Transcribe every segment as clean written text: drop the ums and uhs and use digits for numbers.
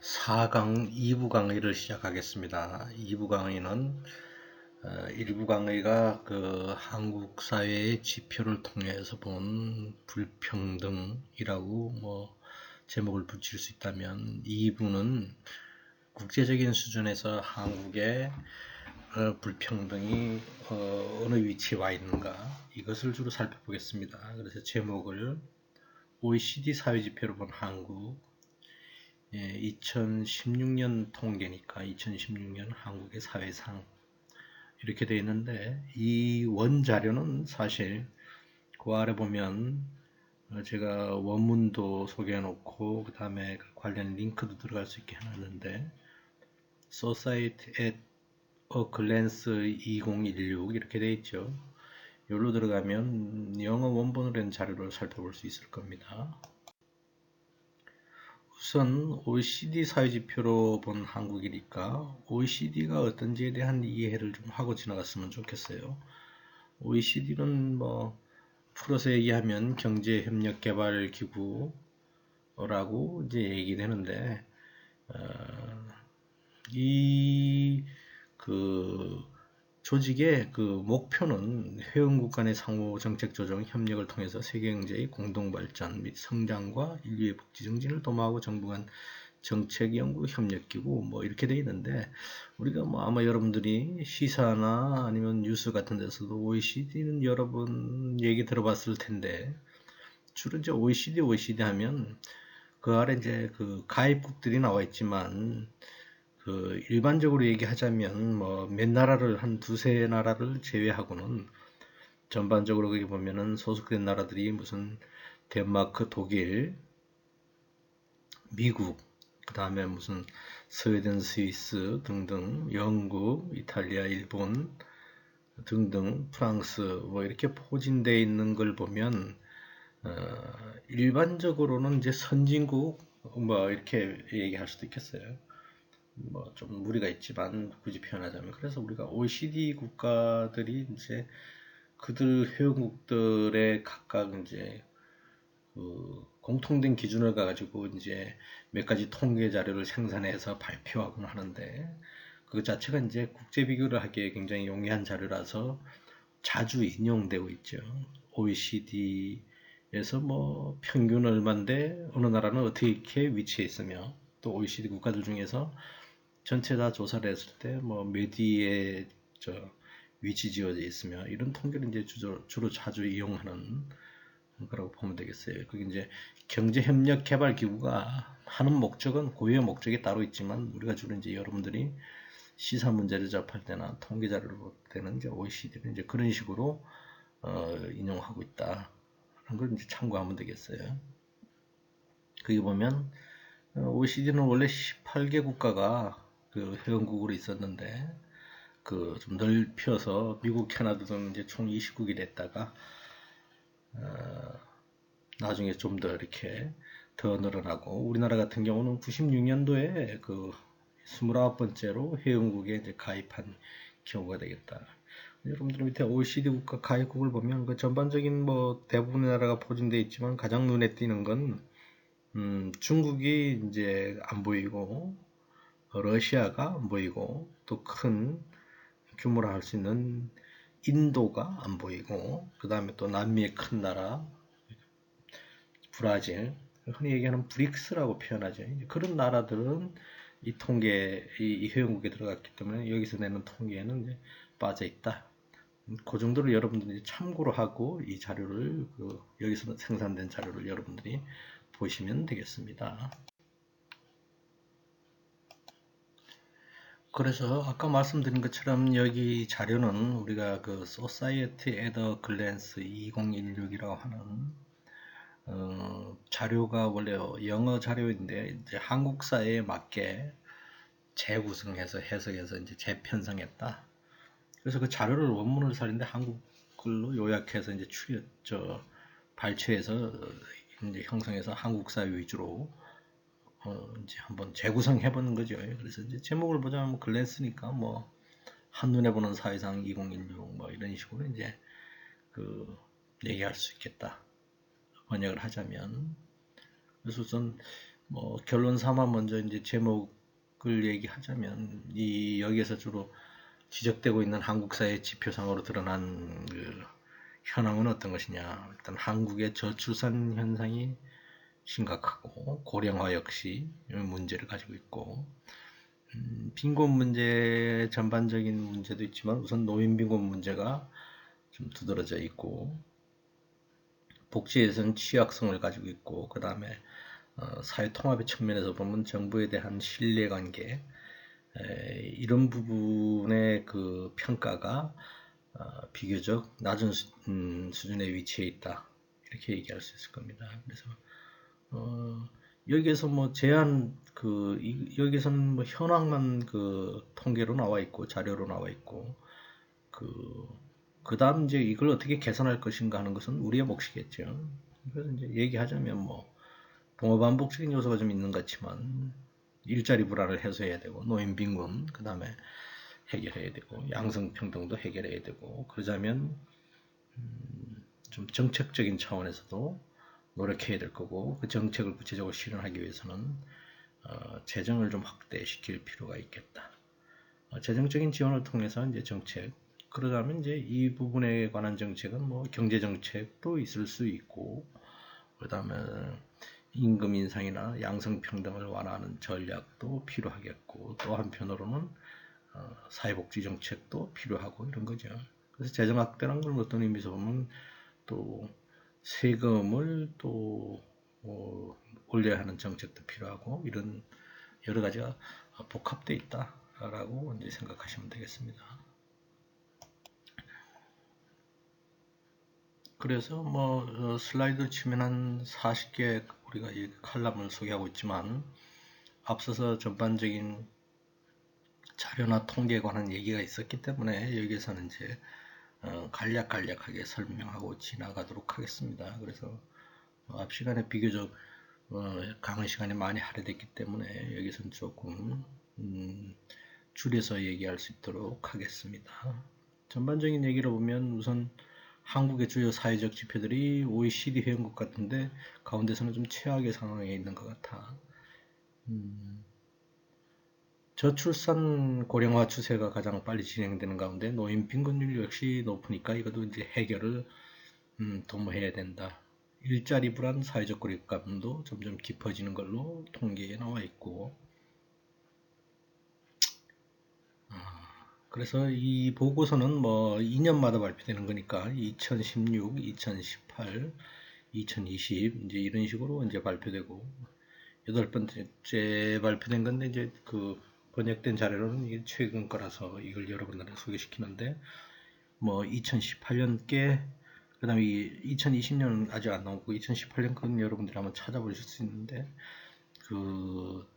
4강 2부 강의를 시작하겠습니다. 2부 강의는 1부 강의가 그 한국 사회의 지표를 통해서 본 불평등이라고 제목을 붙일 수 있다면, 2부는 국제적인 수준에서 한국의 불평등이 어느 위치에 와 있는가, 이것을 주로 살펴보겠습니다. 그래서 제목을 OECD 사회지표로 본 한국, 2016년 통계니까 2016년 한국의 사회상, 이렇게 되어 있는데, 이 원자료는 사실 그 아래 보면 제가 원문도 소개해 놓고 그 다음에 관련 링크도 들어갈 수 있게 해놨는데, Society at a Glance 2016 이렇게 되어 있죠. 여기로 들어가면 영어 원본으로 된 자료를 살펴볼 수 있을 겁니다. 우선 OECD 사회지표로 본 한국이니까 OECD가 어떤지에 대한 이해를 좀 하고 지나갔으면 좋겠어요. OECD는 풀어서 얘기하면 경제협력개발기구라고 이제 얘기되는데, 이 조직의 그 목표는 회원국 간의 상호 정책 조정 협력을 통해서 세계 경제의 공동 발전 및 성장과 인류의 복지 증진을 도모하고 정부 간 정책 연구 협력 기구 이렇게 돼 있는데, 우리가 아마 여러분들이 시사나 아니면 뉴스 같은 데서도 OECD는 여러 번 얘기 들어봤을 텐데, 주로 이제 OECD 하면 그 아래 이제 그 가입국들이 나와 있지만, 일반적으로 얘기하자면 몇 나라를, 한 두세 나라를 제외하고는 전반적으로 거기 보면은 소속된 나라들이 무슨 덴마크, 독일, 미국, 그 다음에 무슨 스웨덴, 스위스 등등, 영국, 이탈리아, 일본 등등, 프랑스 이렇게 포진되어 있는 걸 보면 일반적으로는 이제 선진국 이렇게 얘기할 수도 있겠어요. 좀 무리가 있지만 굳이 표현하자면, 그래서 우리가 OECD 국가들이 이제 그들 회원국들의 각각 이제 그 공통된 기준을 가지고 이제 몇 가지 통계 자료를 생산해서 발표하곤 하는데, 그 자체가 이제 국제 비교를 하기에 굉장히 용이한 자료라서 자주 인용되고 있죠. OECD에서 평균 얼마인데 어느 나라는 어떻게 위치해 있으며, 또 OECD 국가들 중에서 전체 다 조사를 했을 때 몇 위에 위치 지어져 있으며, 이런 통계를 이제 주로 자주 이용하는 거라고 보면 되겠어요. 그게 이제 경제협력개발기구가 하는 목적은 고유의 목적이 따로 있지만, 우리가 주로 이제 여러분들이 시사 문제를 접할 때나 통계 자료를 볼 때는 이제 OECD는 이제 그런 식으로 인용하고 있다. 그런 걸 이제 참고하면 되겠어요. 거기 보면 OECD는 원래 18개 국가가 그 회원국으로 있었는데, 좀 넓혀서 미국, 캐나다 등 이제 총 20국이 됐다가 나중에 좀 더 이렇게 더 늘어나고, 우리나라 같은 경우는 96년도에 그 29번째로 회원국에 이제 가입한 경우가 되겠다. 여러분들 밑에 OECD 국가 가입국을 보면 그 전반적인 대부분의 나라가 포진되어 있지만, 가장 눈에 띄는 건 중국이 이제 안 보이고, 러시아가 안 보이고, 또 큰 규모로 할 수 있는 인도가 안 보이고, 그 다음에 또 남미의 큰 나라 브라질, 흔히 얘기하는 브릭스라고 표현하죠. 그런 나라들은 이 통계, 이 회원국에 들어갔기 때문에 여기서 내는 통계에는 이제 빠져 있다. 그 정도를 여러분들이 참고로 하고, 이 자료를 여기서 생산된 자료를 여러분들이 보시면 되겠습니다. 그래서 아까 말씀드린 것처럼 여기 자료는 우리가 그 Society at a Glance 2016이라고 하는 자료가 원래 영어 자료인데, 이제 한국 사회에 맞게 재구성해서 해석해서 이제 재편성했다. 그래서 그 자료를 원문을 살리는데 한국글로 요약해서 이제 발췌해서 이제 형성해서 한국 사회 위주로 이제 한번 재구성해보는 거죠. 그래서 이제 제목을 보자면 글랜스니까 한눈에 보는 사회상 2016 이런 식으로 이제 얘기할 수 있겠다. 번역을 하자면. 그래서 우선 뭐 결론 삼아 먼저 이제 제목을 얘기하자면 여기에서 주로 지적되고 있는 한국 사회 지표상으로 드러난 그 현황은 어떤 것이냐. 일단 한국의 저출산 현상이 심각하고 고령화 역시 문제를 가지고 있고 빈곤 문제 전반적인 문제도 있지만 우선 노인 빈곤 문제가 좀 두드러져 있고 복지에서는 취약성을 가지고 있고 그 다음에 사회 통합의 측면에서 보면 정부에 대한 신뢰관계 이런 부분의 그 평가가 비교적 낮은 수준에 위치해 있다 이렇게 얘기할 수 있을 겁니다. 그래서 여기에서 뭐 여기서는 뭐 현황만 그 통계로 나와 있고 자료로 나와 있고 그 다음 이제 이걸 어떻게 개선할 것인가 하는 것은 우리의 몫이겠죠. 그래서 이제 얘기하자면 뭐 동어반복적인 요소가 좀 있는 것 같지만 일자리 불안을 해소해야 되고 노인 빈곤 그 다음에 해결해야 되고 양성평등도 해결해야 되고 그러자면 좀 정책적인 차원에서도 노력해야 될 거고 그 정책을 구체적으로 실현하기 위해서는 재정을 좀 확대시킬 필요가 있겠다. 재정적인 지원을 통해서 이제 정책 그러자면 이제 이 부분에 관한 정책은 뭐 경제 정책도 있을 수 있고 그다음에 임금 인상이나 양성평등을 완화하는 전략도 필요하겠고 또 한편으로는 사회복지 정책도 필요하고 이런 거죠. 그래서 재정 확대라는 걸 어떤 의미에서 보면 또 세금을 또 올려야 하는 정책도 필요하고 이런 여러 가지가 복합되어 있다라고 이제 생각하시면 되겠습니다. 그래서 뭐 슬라이드를 치면 한 40개 우리가 이 칼럼을 소개하고 있지만 앞서서 전반적인 자료나 통계에 관한 얘기가 있었기 때문에 여기에서는 이제 간략하게 설명하고 지나가도록 하겠습니다. 그래서 앞 시간에 비교적 강의 시간이 많이 할애됐기 때문에 여기서는 조금 줄여서 얘기할 수 있도록 하겠습니다. 전반적인 얘기를 보면 우선 한국의 주요 사회적 지표들이 OECD 회원국 같은데 가운데서는 좀 최악의 상황에 있는 것 같아. 저출산 고령화 추세가 가장 빨리 진행되는 가운데 노인 빈곤율 역시 높으니까 이것도 이제 해결을 도모해야 된다. 일자리 불안, 사회적 고립감도 점점 깊어지는 걸로 통계에 나와 있고 그래서 이 보고서는 뭐 2년마다 발표되는 거니까 2016, 2018, 2020 이제 이런 식으로 이제 발표되고 8번째 발표된 건데 이제 그 번역된 자료로는 이게 최근 거라서 이걸 여러분들한테 소개시키는데 뭐 2018년께 그 다음에 2020년은 아직 안 나오고 2018년 건 여러분들이 한번 찾아보실 수 있는데 그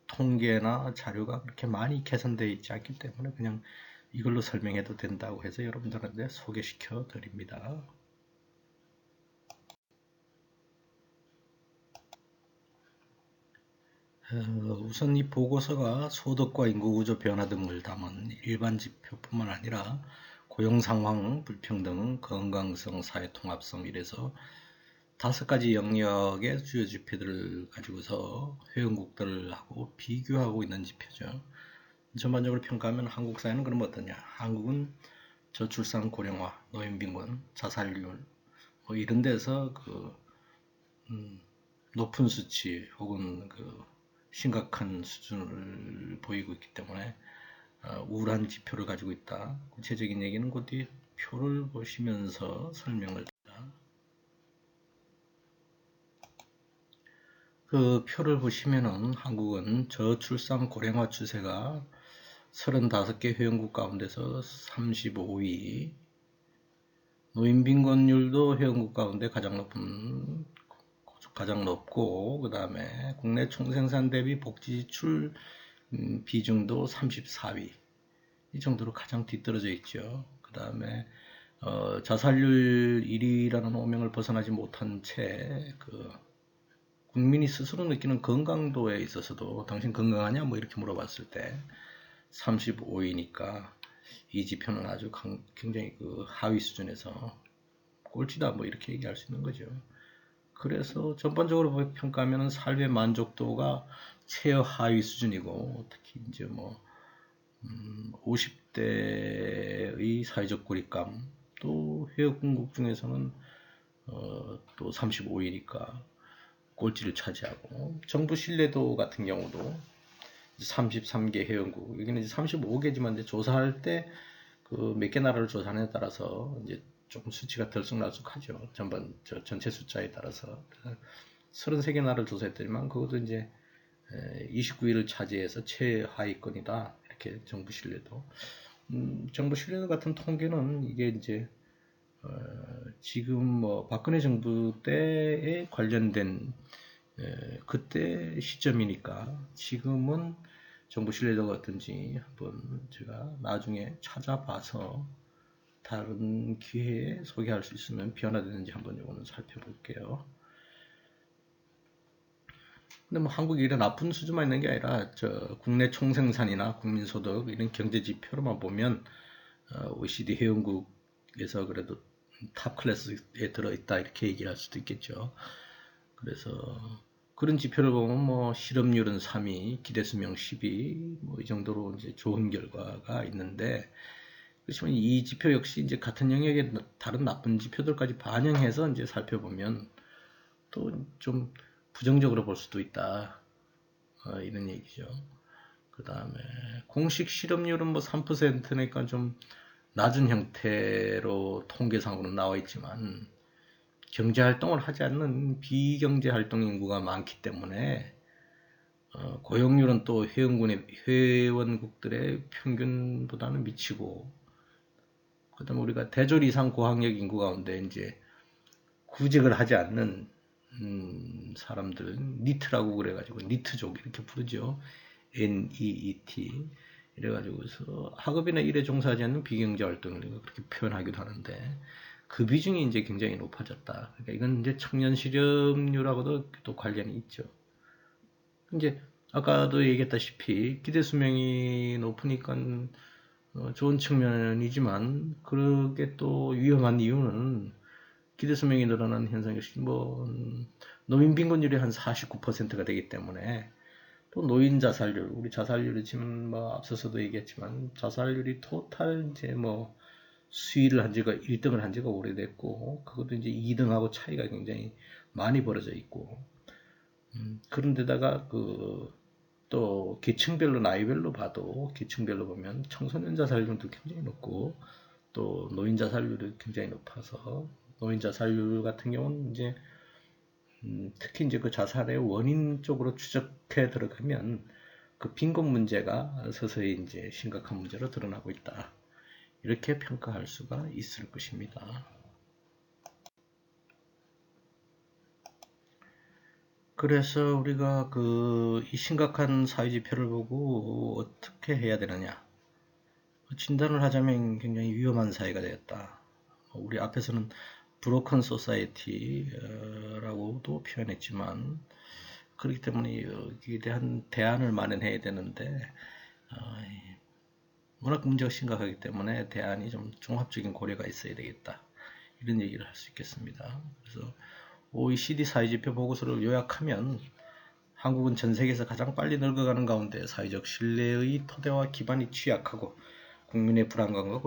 통계나 자료가 그렇게 많이 개선되어 있지 않기 때문에 그냥 이걸로 설명해도 된다고 해서 여러분들한테 소개시켜 드립니다. 우선 이 보고서가 소득과 인구구조 변화 등을 담은 일반 지표뿐만 아니라 고용상황, 불평등, 건강성, 사회통합성 이래서 5가지 영역의 주요 지표들을 가지고서 회원국들하고 비교하고 있는 지표죠. 전반적으로 평가하면 한국 사회는 그럼 어떠냐? 한국은 저출산 고령화, 노인 빈곤, 자살률 뭐 이런 데서 높은 수치 혹은 심각한 수준을 보이고 있기 때문에 우울한 지표를 가지고 있다. 구체적인 얘기는 그 뒤에 표를 보시면서 설명을 드립니다. 그 표를 보시면은 한국은 저출산 고령화 추세가 35개 회원국 가운데서 35위, 노인 빈곤율도 회원국 가운데 가장 높고, 그 다음에 국내 총생산 대비 복지 지출 비중도 34위. 이 정도로 가장 뒤떨어져 있죠. 그 다음에 자살률 1위라는 오명을 벗어나지 못한 채 국민이 스스로 느끼는 건강도에 있어서도 당신 건강하냐 뭐 이렇게 물어봤을 때 35위니까 이 지표는 아주 굉장히 하위 수준에서 꼴찌다 뭐 이렇게 얘기할 수 있는 거죠. 그래서 전반적으로 평가하면 삶의 만족도가 최하위 수준이고, 특히 이제 뭐 50대의 사회적 고립감, 또 회원국 중에서는 또 35위니까 꼴찌를 차지하고, 정부 신뢰도 같은 경우도 33개 회원국, 여기는 이제 35개지만 이제 조사할 때 그 몇 개 나라를 조사하느냐에 따라서 이제 조금 수치가 들쑥날쑥하죠. 전체 숫자에 따라서. 33개 나라를 조사했더니만 그것도 이제 29위를 차지해서 최하위권이다. 이렇게 정부 신뢰도. 정부 신뢰도 같은 통계는 이게 이제 지금 뭐 박근혜 정부 때에 관련된 그때 시점이니까 지금은 정부 신뢰도가 어떤지 한번 제가 나중에 찾아봐서 다른 기회에 소개할 수 있으면 변화되는지 한번 이거는 살펴볼게요. 근데 뭐 한국이 이런 나쁜 수준만 있는 게 아니라 국내 총생산이나 국민소득 이런 경제 지표로만 보면 OECD 회원국에서 그래도 탑 클래스에 들어있다 이렇게 얘기할 수도 있겠죠. 그래서 그런 지표를 보면 뭐 실업률은 3위, 기대수명 10위, 뭐 이 정도로 이제 좋은 결과가 있는데, 그렇지만 이 지표 역시 이제 같은 영역의 다른 나쁜 지표들까지 반영해서 이제 살펴보면 또 좀 부정적으로 볼 수도 있다. 이런 얘기죠. 그 다음에 공식 실업률은 뭐 3%니까 좀 낮은 형태로 통계상으로 나와 있지만, 경제활동을 하지 않는 비경제활동 인구가 많기 때문에 고용률은 또 회원국들의 평균보다는 미치고, 그다음에 우리가 대졸 이상 고학력 인구 가운데 이제 구직을 하지 않는 사람들은 니트라고 그래가지고 니트족 이렇게 부르죠. NEET 이래가지고서 학업이나 일에 종사하지 않는 비경제활동을 그렇게 표현하기도 하는데, 그 비중이 이제 굉장히 높아졌다. 그러니까 이건 이제 청년 실업률하고도 또 관련이 있죠. 이제 아까도 얘기했다시피 기대 수명이 높으니까 좋은 측면이지만, 그게 또 위험한 이유는 기대 수명이 늘어나는 현상이 뭐 노인 빈곤율이 한 49%가 되기 때문에, 또 노인 자살률, 우리 자살률이 지금 뭐 앞서서도 얘기했지만 자살률이 토탈 이제 뭐 수위를 한 지가 1등을 한 지가 오래됐고, 그것도 이제 2등하고 차이가 굉장히 많이 벌어져 있고, 그런데다가 또 계층별로 나이별로 봐도 계층별로 보면 청소년 자살률도 굉장히 높고 또 노인 자살률이 굉장히 높아서, 노인 자살률 같은 경우는 이제 특히 이제 그 자살의 원인 쪽으로 추적해 들어가면 그 빈곤 문제가 서서히 이제 심각한 문제로 드러나고 있다. 이렇게 평가할 수가 있을 것입니다. 그래서 우리가 이 심각한 사회지표를 보고 어떻게 해야 되느냐. 진단을 하자면 굉장히 위험한 사회가 되었다. 우리 앞에서는 브로큰 소사이티라고도 표현했지만, 그렇기 때문에 여기에 대한 대안을 마련해야 되는데 워낙 문제가 심각하기 때문에 대안이 좀 종합적인 고려가 있어야 되겠다. 이런 얘기를 할 수 있겠습니다. 그래서 OECD 사회지표 보고서를 요약하면, 한국은 전 세계에서 가장 빨리 늙어가는 가운데 사회적 신뢰의 토대와 기반이 취약하고 국민의 불안감과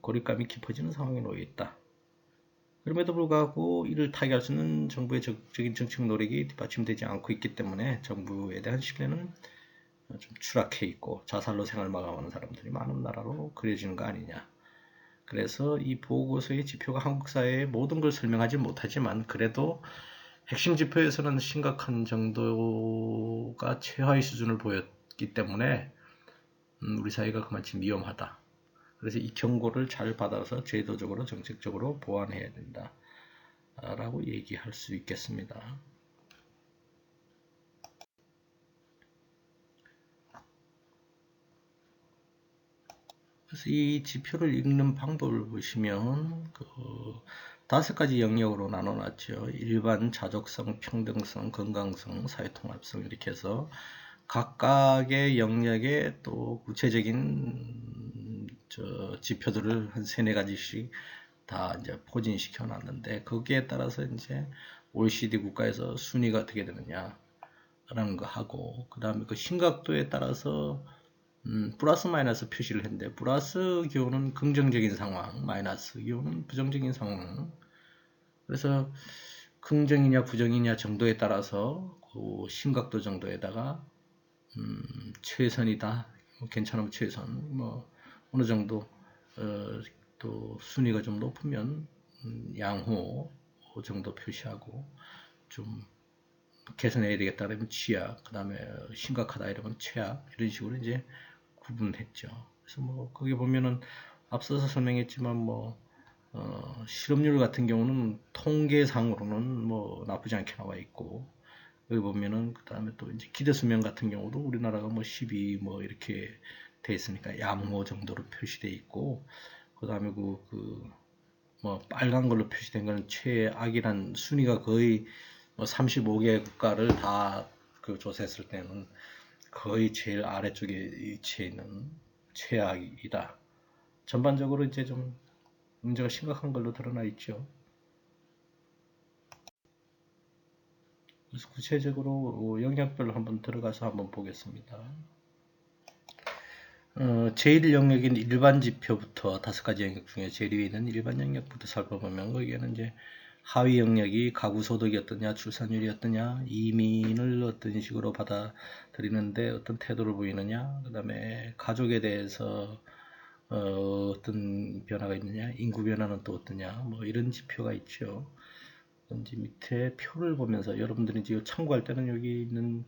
고립감이 깊어지는 상황에 놓여 있다. 그럼에도 불구하고 이를 타개할 수 있는 정부의 적극적인 정책 노력이 뒷받침되지 않고 있기 때문에 정부에 대한 신뢰는 좀 추락해 있고 자살로 생활 마감하는 사람들이 많은 나라로 그려지는 거 아니냐. 그래서 이 보고서의 지표가 한국 사회의 모든 걸 설명하지 못하지만, 그래도 핵심 지표에서는 심각한 정도가 최하위 수준을 보였기 때문에 우리 사회가 그만큼 위험하다. 그래서 이 경고를 잘 받아서 제도적으로 정책적으로 보완해야 된다 라고 얘기할 수 있겠습니다. 그래서 이 지표를 읽는 방법을 보시면 5가지 영역으로 나눠놨죠. 일반, 자족성, 평등성, 건강성, 사회통합성 이렇게 해서 각각의 영역에 또 구체적인 지표들을 한 3-4가지씩 다 이제 포진시켜 놨는데, 거기에 따라서 이제 OECD 국가에서 순위가 어떻게 되느냐 라는 거 하고, 그 다음에 그 심각도에 따라서 플러스 마이너스 표시를 했는데, 플러스 기호는 긍정적인 상황, 마이너스 기호는 부정적인 상황. 그래서 긍정이냐 부정이냐 정도에 따라서 그 심각도 정도에다가 최선이다, 뭐 괜찮으면 최선, 뭐 어느 정도 또 순위가 좀 높으면 양호 정도 표시하고, 좀 개선해야 되겠다 그러면 취약, 그 다음에 심각하다 이러면 최악, 이런 식으로 이제 구분했죠. 그래서 뭐 거기 보면은 앞서서 설명했지만 뭐 실업률 같은 경우는 통계상으로는 뭐 나쁘지 않게 나와 있고, 여기 보면은 그 다음에 또 이제 기대 수명 같은 경우도 우리나라가 뭐 12 뭐 이렇게 돼 있으니까 양호 정도로 표시돼 있고, 그 다음에 뭐 빨간 걸로 표시된 거는 최악이란, 순위가 거의 뭐 35개 국가를 다 그 조사했을 때는 거의 제일 아래쪽에 위치해 있는 최악이다. 전반적으로 이제 좀 문제가 심각한 걸로 드러나 있죠. 그래서 구체적으로 영역별로 한번 들어가서 한번 보겠습니다. 제일 영역인 일반 지표부터, 5가지 영역 중에 제일 위에 있는 일반 영역부터 살펴보면, 거기에는 이제 하위 영역이 가구 소득이 어떠냐, 출산율이 어떠냐, 이민을 어떤 식으로 받아들이는데 어떤 태도를 보이느냐, 그 다음에 가족에 대해서 어떤 변화가 있느냐, 인구 변화는 또 어떠냐, 뭐 이런 지표가 있죠. 이제 밑에 표를 보면서 여러분들이 이제 참고할 때는 여기 있는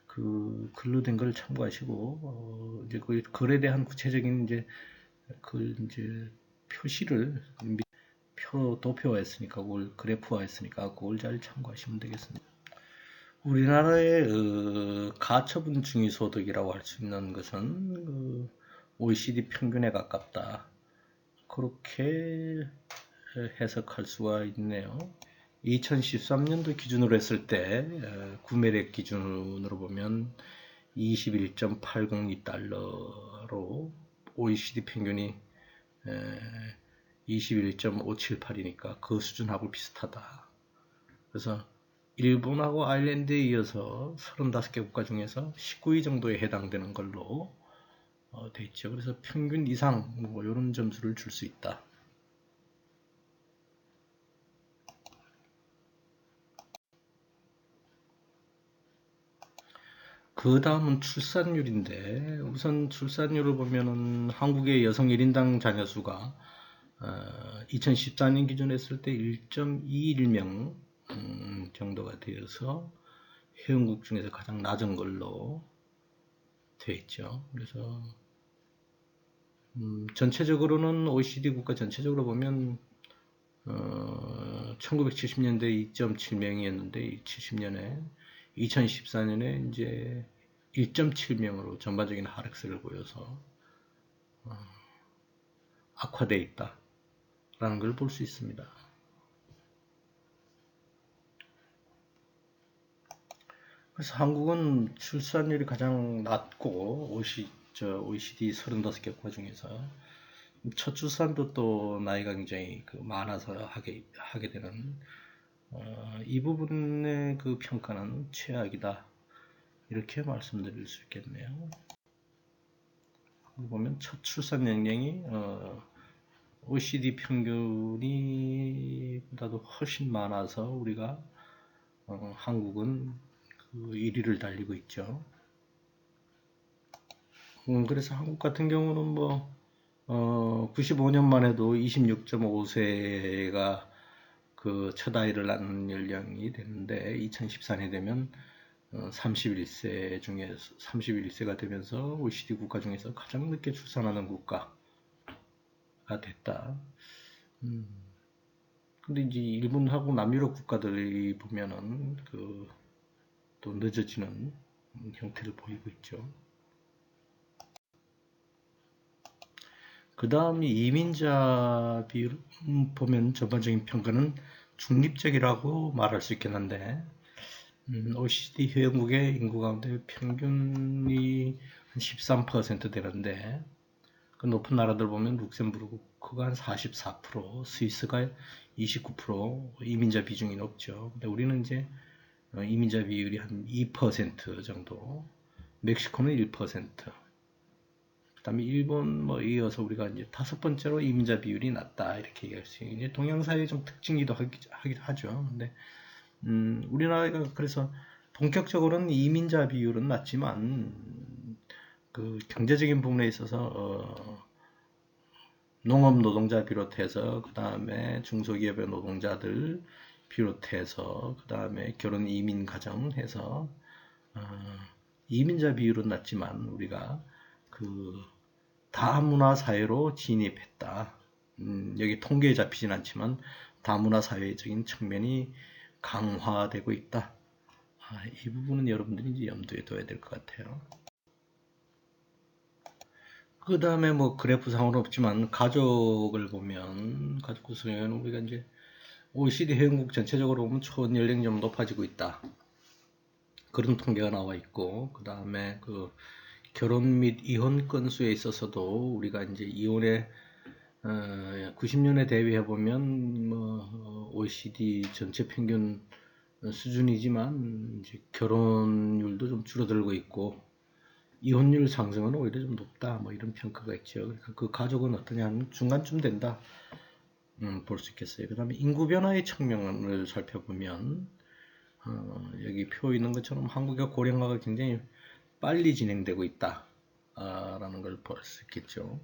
그 글로 된 걸 참고하시고, 이제 그 글에 대한 구체적인 이제 표시를 도표화했으니까, 그걸 그래프화했으니까 그걸 잘 참고하시면 되겠습니다. 우리나라의 가처분 중위 소득이라고 할 수 있는 것은 OECD 평균에 가깝다, 그렇게 해석할 수가 있네요. 2013년도 기준으로 했을 때 구매력 기준으로 보면 21.802달러로 OECD 평균이 21.578이니까 그 수준하고 비슷하다. 그래서 일본하고 아일랜드에 이어서 35개 국가 중에서 19위 정도에 해당되는 걸로 돼 있죠. 그래서 평균 이상 뭐 이런 점수를 줄 수 있다. 그 다음은 출산율인데, 우선 출산율을 보면은 한국의 여성 1인당 자녀 수가 2014년 기준 했을 때 1.21명 정도가 되어서 회원국 중에서 가장 낮은 걸로 되어 있죠. 그래서 전체적으로는 OECD 국가 전체적으로 보면 1970년대 2.7명이었는데 70년에 2014년에 이제 1.7명으로 전반적인 하락세를 보여서 악화되어 있다라는 걸 볼 수 있습니다. 그래서 한국은 출산율이 가장 낮고, OECD 35개 국가 중에서 첫 출산도 또 나이가 굉장히 많아서 하게 되는 이 부분의 그 평가는 최악이다, 이렇게 말씀드릴 수 있겠네요. 보면 첫 출산 연령이 OECD 평균이 보다도 훨씬 많아서 우리가 한국은 그 1위를 달리고 있죠. 그래서 한국 같은 경우는 뭐 95년만 해도 26.5세가 그 첫 아이를 낳는 연령이 됐는데, 2014년이 되면 31세가 되면서 OECD 국가 중에서 가장 늦게 출산하는 국가가 됐다. 근데 이제 일본하고 남유럽 국가들이 보면은 또 늦어지는 형태를 보이고 있죠. 그 다음 이민자 비율 보면 전반적인 평가는 중립적이라고 말할 수 있겠는데, OECD 회원국의 인구 가운데 평균이 한 13% 되는데, 그 높은 나라들 보면 룩셈부르크가 한 44%, 스위스가 29% 이민자 비중이 높죠. 근데 우리는 이제 이민자 비율이 한 2% 정도, 멕시코는 1%, 그다음에 일본 뭐 이어서 우리가 이제 5번째로 이민자 비율이 낮다 이렇게 얘기할 수 있는 이제 동양사회의 좀 특징이기도 하죠. 근데 우리나라가 그래서 본격적으로는 이민자 비율은 낮지만 그 경제적인 부분에 있어서 농업 노동자 비롯해서 그 다음에 중소기업의 노동자들 비롯해서 그 다음에 결혼 이민 가정 해서 이민자 비율은 낮지만 우리가 그 다문화 사회로 진입했다. 여기 통계에 잡히진 않지만 다문화 사회적인 측면이 강화되고 있다. 이 부분은 여러분들이 이제 염두에 둬야 될 것 같아요. 그 다음에 뭐 그래프상으로 없지만 가족을 보면 가족 구성에는 우리가 이제 OECD 회원국 전체적으로 보면 초연 연령이 좀 높아지고 있다. 그런 통계가 나와 있고 그 다음에 그 결혼 및 이혼 건수에 있어서도 우리가 이제 이혼의 90년에 대비해 보면 뭐 OECD 전체 평균 수준이지만 이제 결혼율도 좀 줄어들고 있고 이혼율 상승은 오히려 좀 높다 뭐 이런 평가가 있죠. 그러니까 그 가족은 어떠냐 하면 중간쯤 된다 볼 수 있겠어요. 그 다음에 인구 변화의 측면을 살펴보면 여기 표 있는 것처럼 한국의 고령화가 굉장히 빨리 진행되고 있다 라는 걸 볼 수 있겠죠.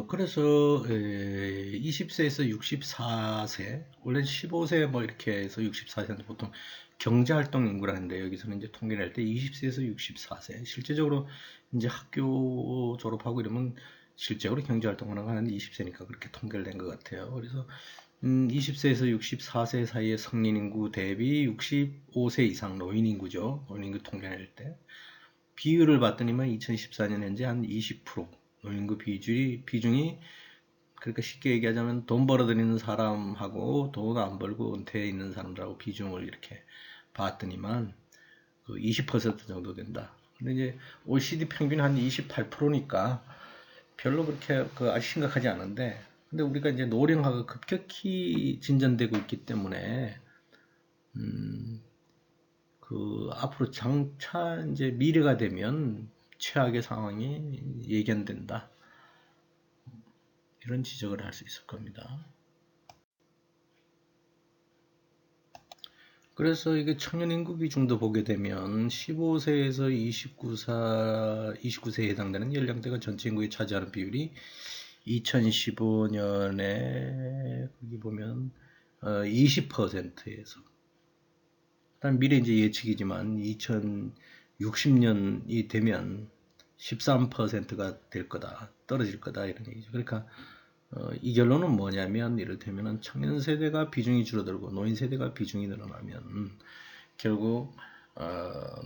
그래서 20세에서 64세, 원래 15세 뭐 이렇게 해서 64세인데 보통 경제활동 인구라는데 여기서는 이제 통계를 할 때 20세에서 64세, 실제적으로 이제 학교 졸업하고 이러면 실제로 경제활동을 하는 건 한 20세니까 그렇게 통계를 낸 것 같아요. 그래서 20세에서 64세 사이의 성인 인구 대비 65세 이상 노인 인구죠. 노인 인구 통계를 낼 때 비율을 봤더니만 2014년 현재 한 20%. 노인구 비중이 그러니까 쉽게 얘기하자면 돈 벌어들이는 사람하고 돈 안 벌고 은퇴해 있는 사람들하고 비중을 이렇게 봤더니만 그 20% 정도 된다. 근데 이제 OECD 평균이 한 28%니까 별로 그렇게 아주 심각하지 않은데 근데 우리가 이제 노령화가 급격히 진전되고 있기 때문에 그 앞으로 장차 이제 미래가 되면 최악의 상황이 예견된다. 이런 지적을 할 수 있을 겁니다. 그래서 이게 청년 인구 비중도 보게 되면 15세에서 29세에 해당되는 연령대가 전체 인구에 차지하는 비율이 2015년에 거기 보면 20%에서 일단 미래 이제 예측이지만 2060년이 되면 13%가 될 거다, 떨어질 거다 이런 얘기죠. 그러니까 이 결론은 뭐냐면 이를테면 청년 세대가 비중이 줄어들고 노인 세대가 비중이 늘어나면 결국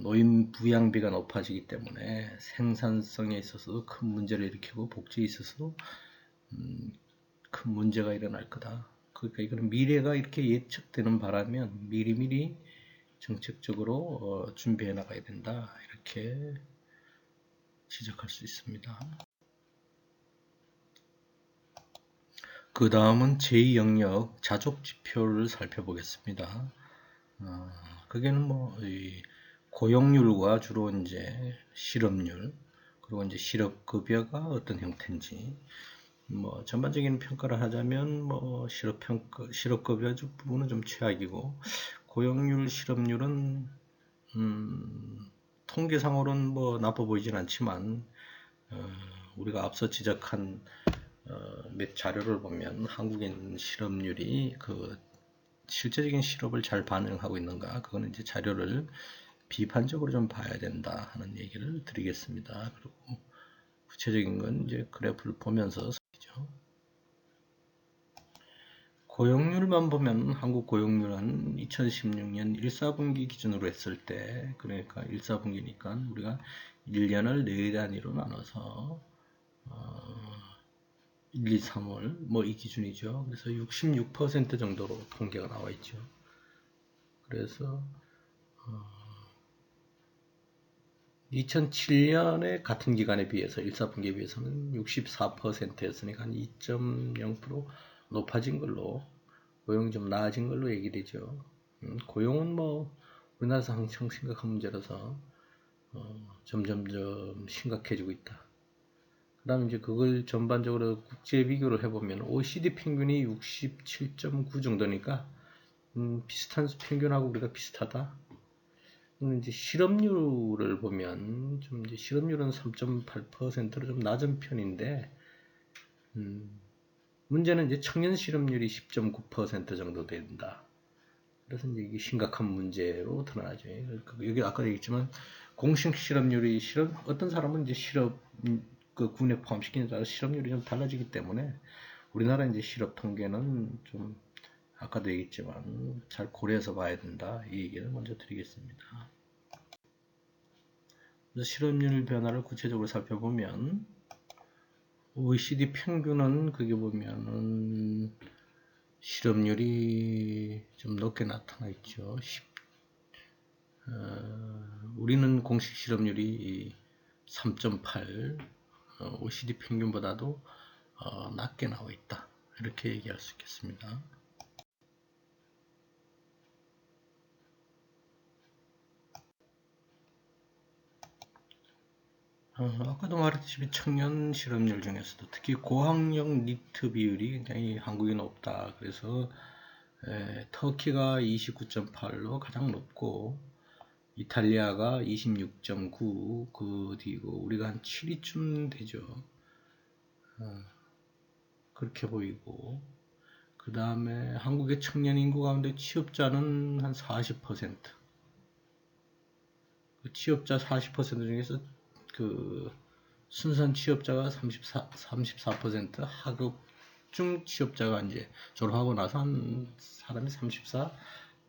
노인 부양비가 높아지기 때문에 생산성에 있어서도 큰 문제를 일으키고 복지에 있어서도 큰 문제가 일어날 거다. 그러니까 이거는 미래가 이렇게 예측되는 바라면 미리미리 정책적으로 준비해 나가야 된다. 이렇게 지적할 수 있습니다. 그 다음은 제2영역 자족지표를 살펴보겠습니다. 그게는 뭐 고용률과 주로 이제 실업률 그리고 이제 실업급여가 어떤 형태인지 뭐 전반적인 평가를 하자면 뭐 실업급여 부분은 좀 최악이고 고용률 실업률은 통계상으로는 뭐 나빠 보이진 않지만 우리가 앞서 지적한 몇 자료를 보면 한국인 실업률이 그 실제적인 실업을 잘 반영하고 있는가 그거는 이제 자료를 비판적으로 좀 봐야 된다 하는 얘기를 드리겠습니다. 그리고 구체적인 건 이제 그래프를 보면서 say죠. 고용률만 보면 한국 고용률은 2016년 1, 4분기 기준으로 했을 때 그러니까 1, 4분기니까 우리가 1년을 4단위로 나눠서 1, 2, 3월 뭐 이 기준이죠. 그래서 66% 정도로 통계가 나와 있죠. 그래서 2007년에 같은 기간에 비해서 1사분기에 비해서는 64%였으니까 한 2.0% 높아진 걸로, 고용이 좀 나아진 걸로 얘기되죠. 고용은 뭐 우리나라에서 항상 심각한 문제라서 점점점 심각해지고 있다. 그 다음에 이제 그걸 전반적으로 국제 비교를 해보면 OECD 평균이 67.9 정도니까 비슷한 평균하고 우리가 비슷하다. 이제 실업률을 보면 좀 이제 실업률은 3.8%로 좀 낮은 편인데 문제는 이제 청년 실업률이 10.9% 정도 된다. 그래서 이제 이게 심각한 문제로 드러나죠. 여기 아까 얘기했지만 공식 실업률이 어떤 사람은 이제 실업 그 군에 포함시키는 따라 실업률이 좀 달라지기 때문에 우리나라 이제 실업 통계는 좀 아까도 얘기했지만 잘 고려해서 봐야 된다. 이 얘기를 먼저 드리겠습니다. 그래서 실업률 변화를 구체적으로 살펴보면 OECD 평균은 그게 보면은 실업률이 좀 높게 나타나 있죠. 우리는 공식 실업률이 3.8, OECD 평균보다도 낮게 나와 있다. 이렇게 얘기할 수 있겠습니다. 아까도 말했듯이 청년 실업률 중에서도 특히 고학력 니트 비율이 굉장히 한국이 높다. 그래서 터키가 29.8로 가장 높고 이탈리아가 26.9, 그 뒤고 우리가 한 7위쯤 되죠. 그렇게 보이고 그 다음에 한국의 청년 인구 가운데 취업자는 한 40%. 그 취업자 40% 중에서 그 순선 취업자가 34%, 하급중 취업자가 이제 졸업하고 나서 한 사람이 34,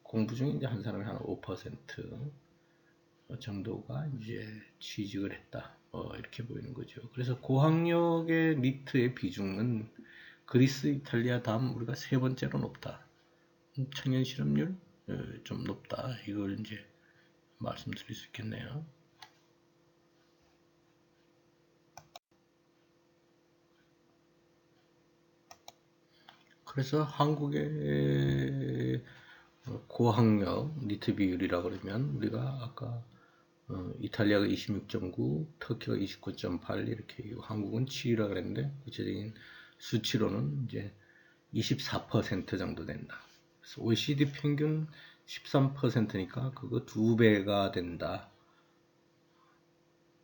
공부 중에 이제 한 사람이 한 5% 정도가 이제 취직을 했다. 이렇게 보이는 거죠. 그래서 고학력의 니트의 비중은 그리스, 이탈리아 다음 우리가 세 번째로 높다. 청년 실업률 좀 높다. 이걸 이제 말씀드릴 수 있겠네요. 그래서 한국의 고학력 니트 비율이라 그러면 우리가 아까 이탈리아가 26.9, 터키가 29.8 이렇게 한국은 7위라 그랬는데 구체적인 수치로는 이제 24% 정도 된다. 그래서 OECD 평균 13%니까 그거 2배가 된다.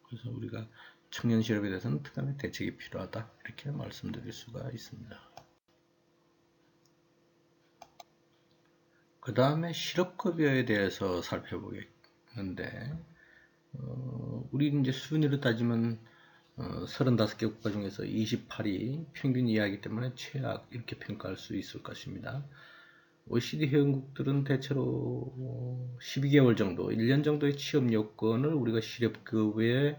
그래서 우리가 청년 실업에 대해서는 특단의 대책이 필요하다. 이렇게 말씀드릴 수가 있습니다. 그 다음에 실업급여에 대해서 살펴보겠는데, 우리 이제 순위로 따지면 35개 국가 중에서 28위 평균 이하이기 때문에 최악 이렇게 평가할 수 있을 것입니다. OECD 회원국들은 대체로 12개월 정도, 1년 정도의 취업 요건을 우리가 실업급여를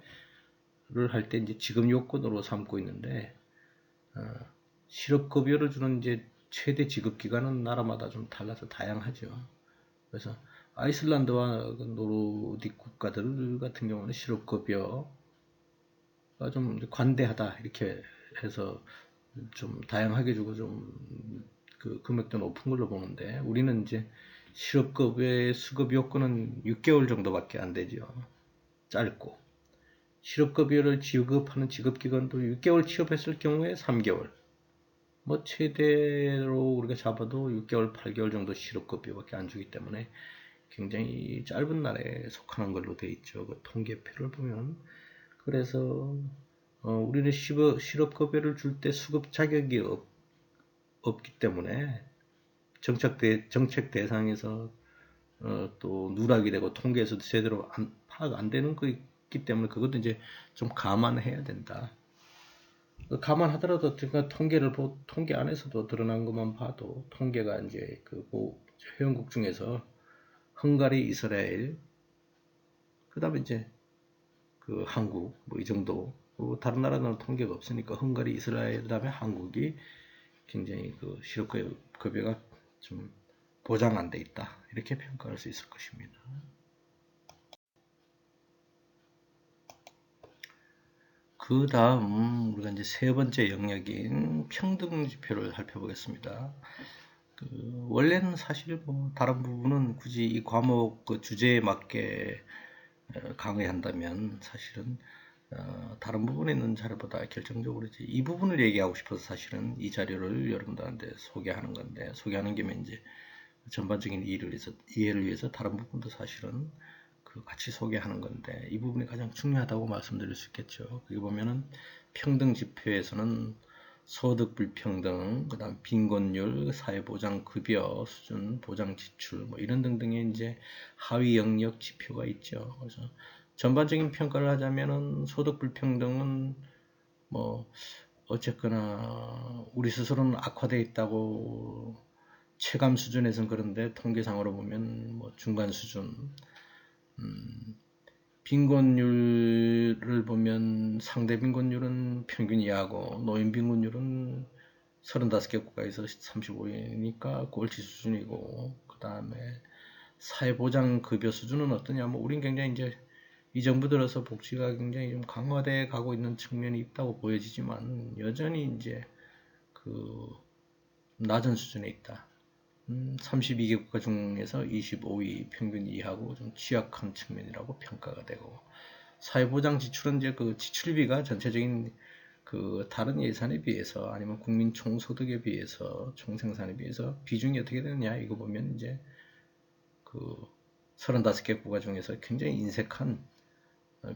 할 때 이제 지급 요건으로 삼고 있는데, 실업급여를 주는 이제 최대 지급 기간은 나라마다 좀 달라서 다양하죠. 그래서 아이슬란드와 노르딕 국가들 같은 경우는 실업급여가 좀 관대하다 이렇게 해서 좀 다양하게 주고 좀 그 금액도 높은 걸로 보는데 우리는 이제 실업급여의 수급 요건은 6개월 정도밖에 안 되죠. 짧고 실업급여를 지급하는 지급기간도 6개월 취업했을 경우에 3개월 뭐 최대로 우리가 잡아도 6개월, 8개월 정도 실업급여밖에 안 주기 때문에 굉장히 짧은 날에 속하는 걸로 돼 있죠. 그 통계표를 보면. 그래서 우리는 실업급여를 줄 때 수급 자격이 없기 때문에 정책 대상에서 또 누락이 되고 통계에서도 제대로 파악 안 되는 거 있기 때문에 그것도 이제 좀 감안해야 된다. 감안하더라도 통계 안에서도 드러난 것만 봐도 통계가 이제 그 회원국 중에서 헝가리, 이스라엘, 그 다음에 이제 그 한국 뭐 이 정도. 다른 나라는 통계가 없으니까 헝가리, 이스라엘, 그 다음에 한국이 굉장히 그 실업급여가 좀 보장 안 돼 있다. 이렇게 평가할 수 있을 것입니다. 그 다음 우리가 이제 세 번째 영역인 평등 지표를 살펴보겠습니다. 원래는 사실 뭐 다른 부분은 굳이 이 과목 그 주제에 맞게 강의한다면 사실은 다른 부분에 있는 자료보다 결정적으로 이제 이 부분을 얘기하고 싶어서 사실은 이 자료를 여러분들한테 소개하는 건데, 소개하는 김에 이제 전반적인 이해를 위해서 다른 부분도 사실은 같이 소개하는 건데, 이 부분이 가장 중요하다고 말씀드릴 수 있겠죠. 여기 보면은 평등 지표에서는 소득 불평등, 그 다음 빈곤율, 사회보장 급여 수준, 보장 지출, 뭐 이런 등등의 이제 하위 영역 지표가 있죠. 그래서 전반적인 평가를 하자면은 소득 불평등은 뭐 어쨌거나 우리 스스로는 악화되어 있다고 체감 수준에서는 그런데 통계상으로 보면 뭐 중간 수준. 빈곤율을 보면 상대 빈곤율은 평균 이하고 노인 빈곤율은 35개 국가에서 35위니까 꼴찌 수준이고, 그 다음에 사회보장 급여 수준은 어떠냐? 뭐 우린 굉장히 이제 이 정부 들어서 복지가 굉장히 좀 강화돼 가고 있는 측면이 있다고 보여지지만 여전히 이제 그 낮은 수준에 있다. 32개 국가 중에서 25위 평균 이하고 좀 취약한 측면이라고 평가가 되고, 사회보장 지출은 이제 그 지출비가 전체적인 그 다른 예산에 비해서 아니면 국민 총소득에 비해서 총생산에 비해서 비중이 어떻게 되느냐, 이거 보면 이제 그 35개 국가 중에서 굉장히 인색한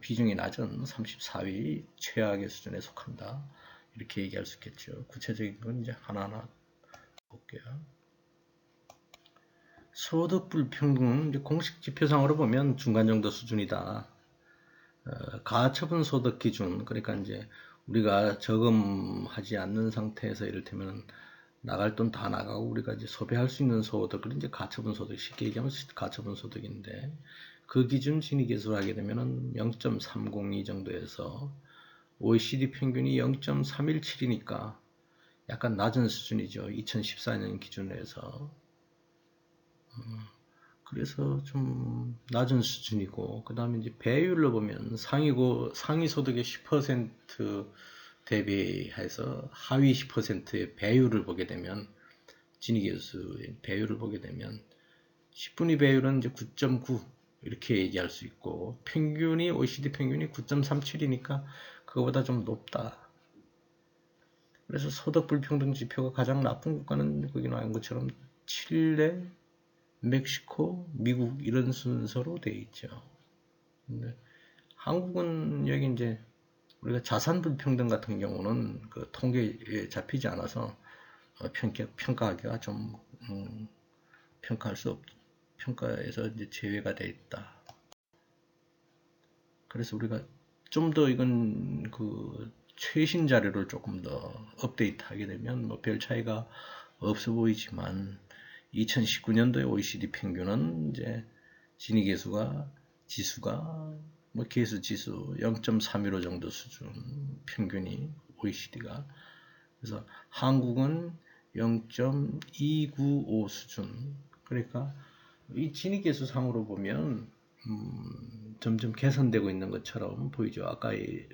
비중이 낮은 34위 최악의 수준에 속한다, 이렇게 얘기할 수 있겠죠. 구체적인 건 이제 하나하나 볼게요. 소득 불평등은 이제 공식 지표상으로 보면 중간 정도 수준이다. 가처분 소득 기준, 그러니까 이제 우리가 저금하지 않는 상태에서 이를테면 나갈 돈 다 나가고 우리가 이제 소비할 수 있는 소득을 이제 가처분 소득, 쉽게 얘기하면 가처분 소득인데, 그 기준 진위계수를 하게 되면은 0.302 정도에서 OECD 평균이 0.317이니까 약간 낮은 수준이죠. 2014년 기준으로 해서. 그래서 좀 낮은 수준이고, 그 다음에 이제 배율로 보면 상위 소득의 10% 대비해서 하위 10%의 배율을 보게 되면, 진위계수의 배율을 보게 되면 10분위 배율은 이제 9.9 이렇게 얘기할 수 있고, 평균이 OECD 평균이 9.37이니까 그거보다 좀 높다. 그래서 소득 불평등 지표가 가장 나쁜 국가는 거기 나온 것처럼 칠레, 멕시코, 미국 이런 순서로 되어 있죠. 근데 한국은 여기 이제 우리가 자산 불평등 같은 경우는 그 통계에 잡히지 않아서 평가하기가 좀 평가할 수 없, 평가에서 이제 제외가 되어 있다. 그래서 우리가 좀 더 이건 그 최신 자료를 조금 더 업데이트하게 되면 뭐 별 차이가 없어 보이지만, 2019년도의 OECD 평균은 이제 지수가 뭐 계수 지수 0.315 정도 수준 평균이 OECD가, 그래서 한국은 0.295 수준. 그러니까 이 지니계수 상으로 보면 점점 개선되고 있는 것처럼 보이죠. 아까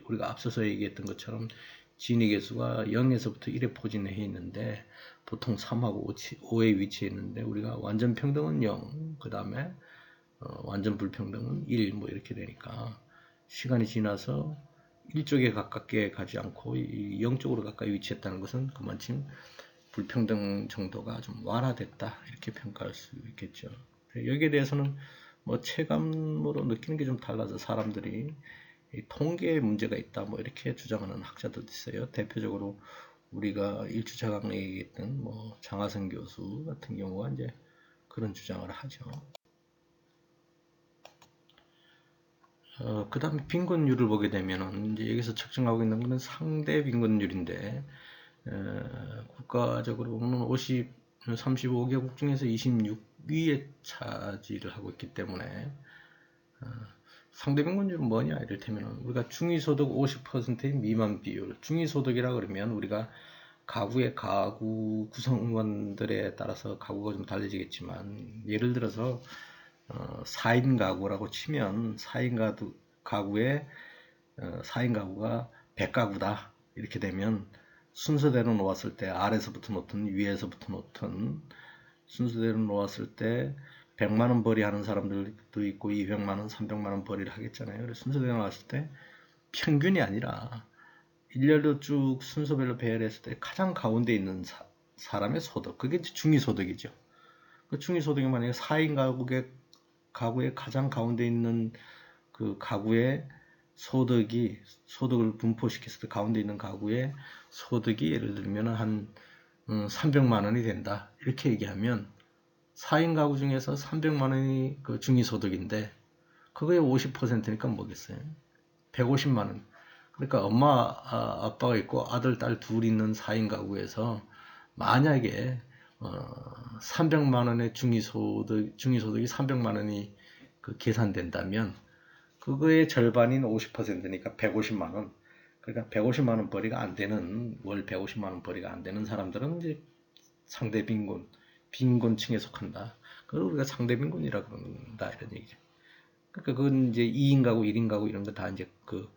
우리가 앞서서 얘기했던 것처럼 지니계수가 0에서부터 1에 포진해 있는데 보통 3하고 5에 위치해 있는데, 우리가 완전 평등은 0, 그 다음에 완전 불평등은 1, 뭐 이렇게 되니까 시간이 지나서 1쪽에 가깝게 가지 않고 0쪽으로 가까이 위치했다는 것은 그만큼 불평등 정도가 좀 완화됐다, 이렇게 평가할 수 있겠죠. 여기에 대해서는 뭐 체감으로 느끼는 게 좀 달라서 사람들이 통계에 문제가 있다, 뭐 이렇게 주장하는 학자들도 있어요. 대표적으로 우리가 1주차 강의에 얘기했던 뭐 장하성 교수 같은 경우가 이제 그런 주장을 하죠. 그 다음에 빈곤율을 보게 되면은 이제 여기서 측정하고 있는 것은 상대 빈곤율인데, 국가적으로 보면 35개국 중에서 26위에 차지를 하고 있기 때문에, 상대 빈곤율은 뭐냐, 이를테면 우리가 중위소득 50%의 미만 비율, 중위소득이라 그러면 우리가 가구의 가구 구성원들에 따라서 가구가 좀 달라지겠지만, 예를 들어서 4인 가구라고 치면 4인 가구에 4인 가구가 100가구다 이렇게 되면 순서대로 놓았을 때 아래서부터 놓든 위에서부터 놓든 순서대로 놓았을 때 100만원 벌이 하는 사람들도 있고 200만원, 300만원 벌이를 하겠잖아요. 그래서 순서대로 놓았을 때 평균이 아니라 일렬로 쭉 순서별로 배열했을 때 가장 가운데 있는 사람의 소득, 그게 중위소득이죠. 그 중위소득이 만약에 4인 가구의 가장 가운데 있는 그 가구의 소득을 분포시켰을 때 가운데 있는 가구의 소득이 예를 들면 한 300만 원이 된다. 이렇게 얘기하면 4인 가구 중에서 300만 원이 그 중위소득인데 그거의 50%니까 뭐겠어요? 150만 원. 그러니까 엄마, 아빠가 있고 아들, 딸 둘 있는 4인 가구에서 만약에 300만 원의 중위소득이 300만 원이 그 계산된다면 그거의 절반인 50%니까 150만 원. 그러니까 150만 원 벌이가 안 되는 월 150만 원 벌이가 안 되는 사람들은 이제 상대 빈곤층에 속한다. 그걸 우리가 상대 빈곤이라 그런다 이런 얘기죠. 그러니까 그건 이제 2인 가구, 1인 가구 이런 거 다 이제 그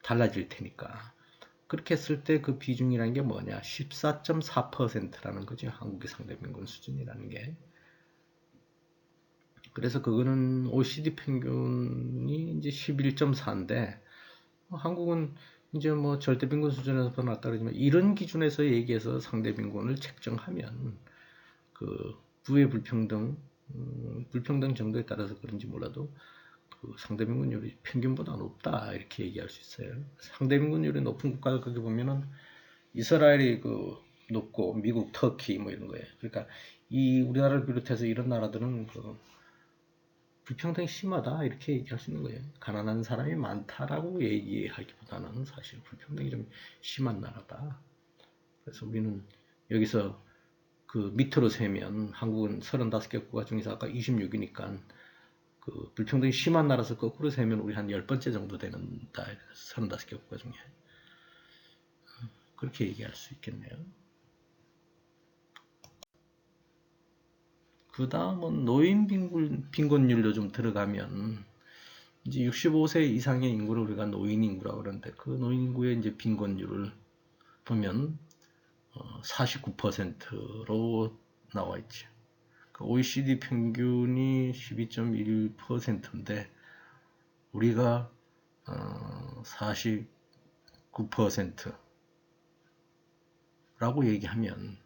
달라질 테니까. 그렇게 했을 때 그 비중이라는 게 뭐냐? 14.4%라는 거죠. 한국의 상대 빈곤 수준이라는 게. 그래서 그거는 OECD 평균이 이제 11.4인데 한국은 이제 뭐 절대 빈곤 수준에서 더 낫다 그러지만 이런 기준에서 얘기해서 상대 빈곤을 책정하면 그 부의 불평등 정도에 따라서 그런지 몰라도 그 상대 빈곤율이 평균보다 높다 이렇게 얘기할 수 있어요. 상대 빈곤율이 높은 국가를 거기 보면은 이스라엘이 그 높고 미국, 터키 뭐 이런 거예요. 그러니까 이 우리나라를 비롯해서 이런 나라들은 그 불평등이 심하다 이렇게 얘기할 수 있는 거예요. 가난한 사람이 많다라고 얘기하기보다는 사실 불평등이 좀 심한 나라다. 그래서 우리는 여기서 그 밑으로 세면 한국은 35개 국가 중에서 아까 26이니까 그 불평등이 심한 나라에서 거꾸로 세면 우리 한 10번째 정도 되는다. 35개 국가 중에. 그렇게 얘기할 수 있겠네요. 그 다음은 노인 빈곤율로 좀 들어가면 이제 65세 이상의 인구를 우리가 노인 인구라고 그러는데 그 노인 인구의 이제 빈곤율을 보면 49%로 나와 있죠. 그 OECD 평균이 12.1%인데 우리가 49%라고 얘기하면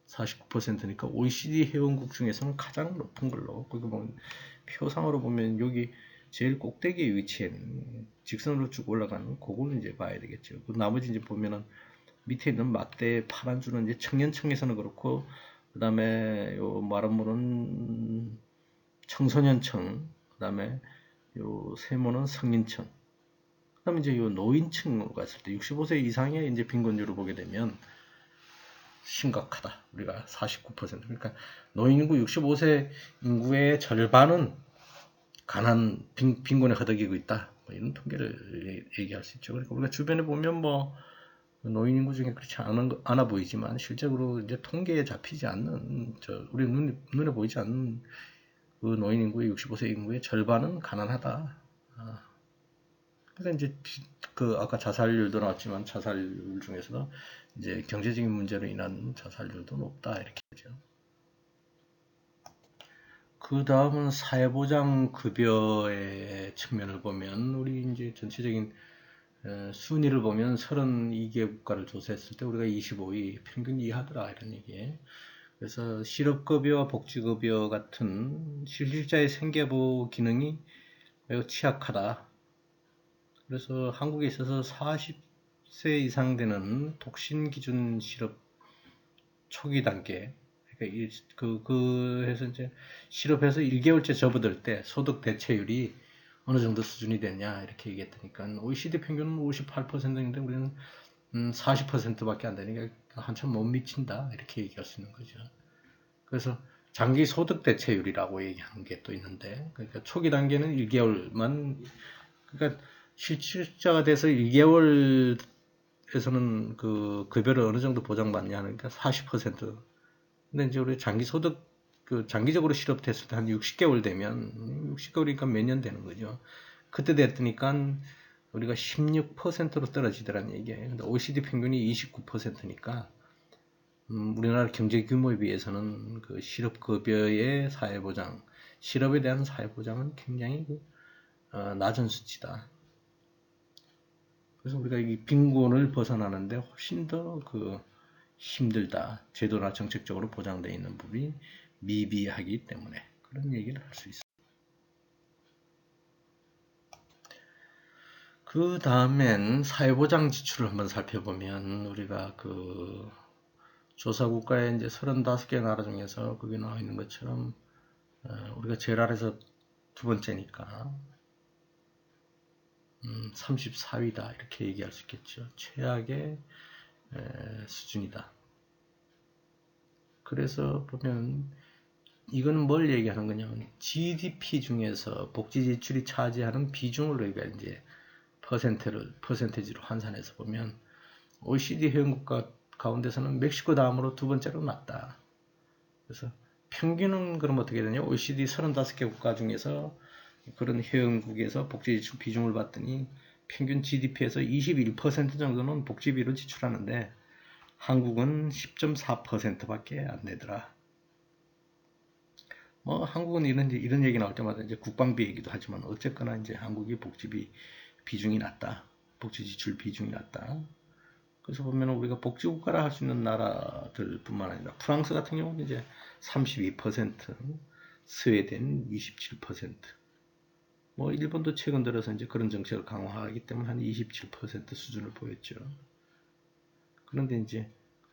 49%니까 OECD 회원국 중에서는 가장 높은 걸로 거기 보면 표상으로 보면 여기 제일 꼭대기에 위치한 직선으로 쭉 올라가는 그걸 이제 봐야 되겠죠. 그 나머지 이제 보면은 밑에 있는 맞대 파란 줄은 이제 청년층에서는 그렇고 그 다음에 요 마름모는 청소년층 그 다음에 요 세모는 성인층 그 다음에 이제 요 노인층으로 갔을 때 65세 이상의 이제 빈곤율을 보게 되면 심각하다. 우리가 49%. 그러니까 노인 인구 65세 인구의 절반은 빈곤에 허덕이고 있다. 뭐 이런 통계를 얘기할 수 있죠. 그러니까 우리가 주변에 보면 뭐 노인 인구 중에 그렇지 않아 보이지만 실제로 이제 통계에 잡히지 않는 우리 눈에 보이지 않는 그 노인 인구의 65세 인구의 절반은 가난하다. 그러니까 이제 그 아까 자살률도 나왔지만 자살률 중에서도 이제 경제적인 문제로 인한 자살률도 높다 이렇게 하죠. 그 다음은 사회보장급여의 측면을 보면 우리 이제 전체적인 순위를 보면 32개 국가를 조사했을 때 우리가 25위 평균 이하더라 이런 얘기예요. 그래서 실업급여, 복지급여 같은 실질자의 생계보 기능이 매우 취약하다. 그래서 한국에 있어서 40세 이상 되는 독신 기준 실업 초기 단계, 그러니까 해서 이제 실업해서 1개월째 접어들 때 소득 대체율이 어느 정도 수준이 되냐 이렇게 얘기했더니까 OECD 평균은 58%인데 우리는 40%밖에 안 되니까 한참 못 미친다 이렇게 얘기할 수 있는 거죠. 그래서 장기 소득 대체율이라고 얘기하는 게 또 있는데 그러니까 초기 단계는 1개월만 그러니까 실질자가 돼서 1개월에서는 그 급여를 어느 정도 보장받냐 하니까 40%. 근데 이제 우리 장기적으로 실업됐을 때 한 60개월 되면 60개월이니까 몇 년 되는 거죠. 그때 됐으니까 우리가 16%로 떨어지더란 얘기예요. 근데 OECD 평균이 29%니까 우리나라 경제 규모에 비해서는 그 실업급여의 사회보장, 실업에 대한 사회보장은 굉장히 낮은 수치다. 그래서 우리가 이 빈곤을 벗어나는데 훨씬 더 힘들다. 제도나 정책적으로 보장되어 있는 부분이 미비하기 때문에 그런 얘기를 할 수 있습니다. 그 다음엔 사회보장 지출을 한번 살펴보면 우리가 조사국가의 이제 35개 나라 중에서 거기 나와 있는 것처럼 우리가 제일 아래서 두 번째니까 34위다 이렇게 얘기할 수 있겠죠. 최악의 수준이다. 그래서 보면 이건 뭘 얘기하는 거냐면 GDP 중에서 복지 지출이 차지하는 비중을 우리가 이제 퍼센테지로 환산해서 보면 OECD 회원국가 가운데서는 멕시코 다음으로 두 번째로 낮다. 그래서 평균은 그럼 어떻게 되냐? OECD 35개 국가 중에서 그런 회원국에서 복지 지출 비중을 봤더니 평균 GDP에서 21% 정도는 복지비로 지출하는데 한국은 10.4%밖에 안 내더라. 뭐 한국은 이런 얘기 나올 때마다 이제 국방비 얘기도 하지만 어쨌거나 이제 한국이 복지비 비중이 낮다. 복지 지출 비중이 낮다. 그래서 보면 우리가 복지국가라 할 수 있는 나라들뿐만 아니라 프랑스 같은 경우는 이제 32%, 스웨덴 27%, 뭐 일본도 최근 들어서 이제 그런 정책을 강화하기 때문에 한 27% 수준을 보였죠. 그런데 이제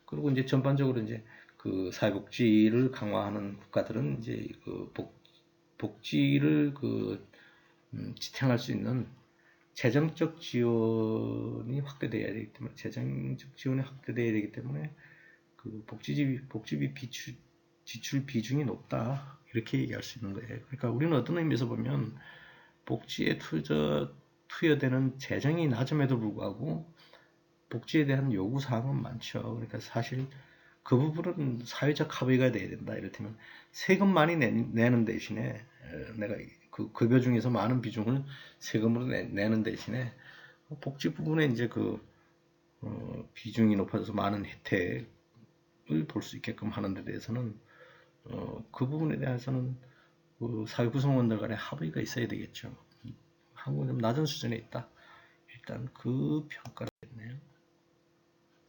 그리고 이제 전반적으로 이제 그 사회복지를 강화하는 국가들은 이제 복지를 지탱할 수 있는 재정적 지원이 확대되어야 되기 때문에 복지비 지출 비중이 높다 이렇게 얘기할 수 있는 거예요. 그러니까 우리는 어떤 의미에서 보면 복지에 투여되는 재정이 낮음에도 불구하고 복지에 대한 요구 사항은 많죠. 그러니까 사실 그 부분은 사회적 합의가 돼야 된다. 이를테면 세금 많이 내는 대신에 내가 그 급여 중에서 많은 비중을 세금으로 내는 대신에 복지 부분에 이제 비중이 높아져서 많은 혜택을 볼 수 있게끔 하는 데 대해서는 그 부분에 대해서는 사회 구성원들 간의 합의가 있어야 되겠죠. 한국은 좀 낮은 수준에 있다. 일단 그 평가를 했네요.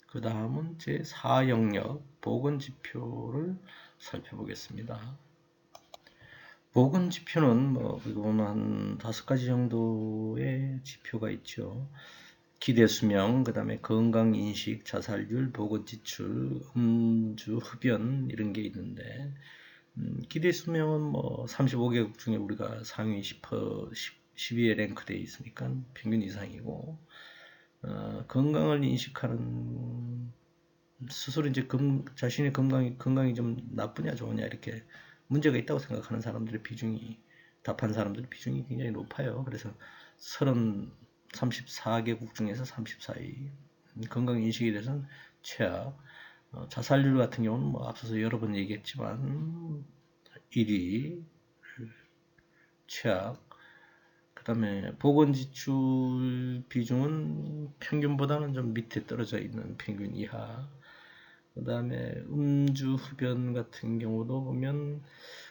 그 다음은 제4영역 보건지표를 살펴보겠습니다. 보건지표는 보면 한 5가지 정도의 지표가 있죠. 기대수명, 그 다음에 건강인식, 자살률, 보건지출, 음주, 흡연 이런 게 있는데 기대수명은 35개국 중에 우리가 상위 10위에 랭크되어 있으니까 평균 이상이고 건강을 인식하는 스스로 이제 자신의 건강이 좀 나쁘냐 좋으냐 이렇게 문제가 있다고 생각하는 사람들의 비중이 답한 사람들의 비중이 굉장히 높아요. 그래서 34개국 중에서 34위 건강 인식에 대해서는 최악. 자살률 같은 경우는 앞서서 여러 번 얘기했지만 1위 최악. 그 다음에 보건지출 비중은 평균보다는 좀 밑에 떨어져 있는 평균 이하. 그 다음에 음주 흡연 같은 경우도 보면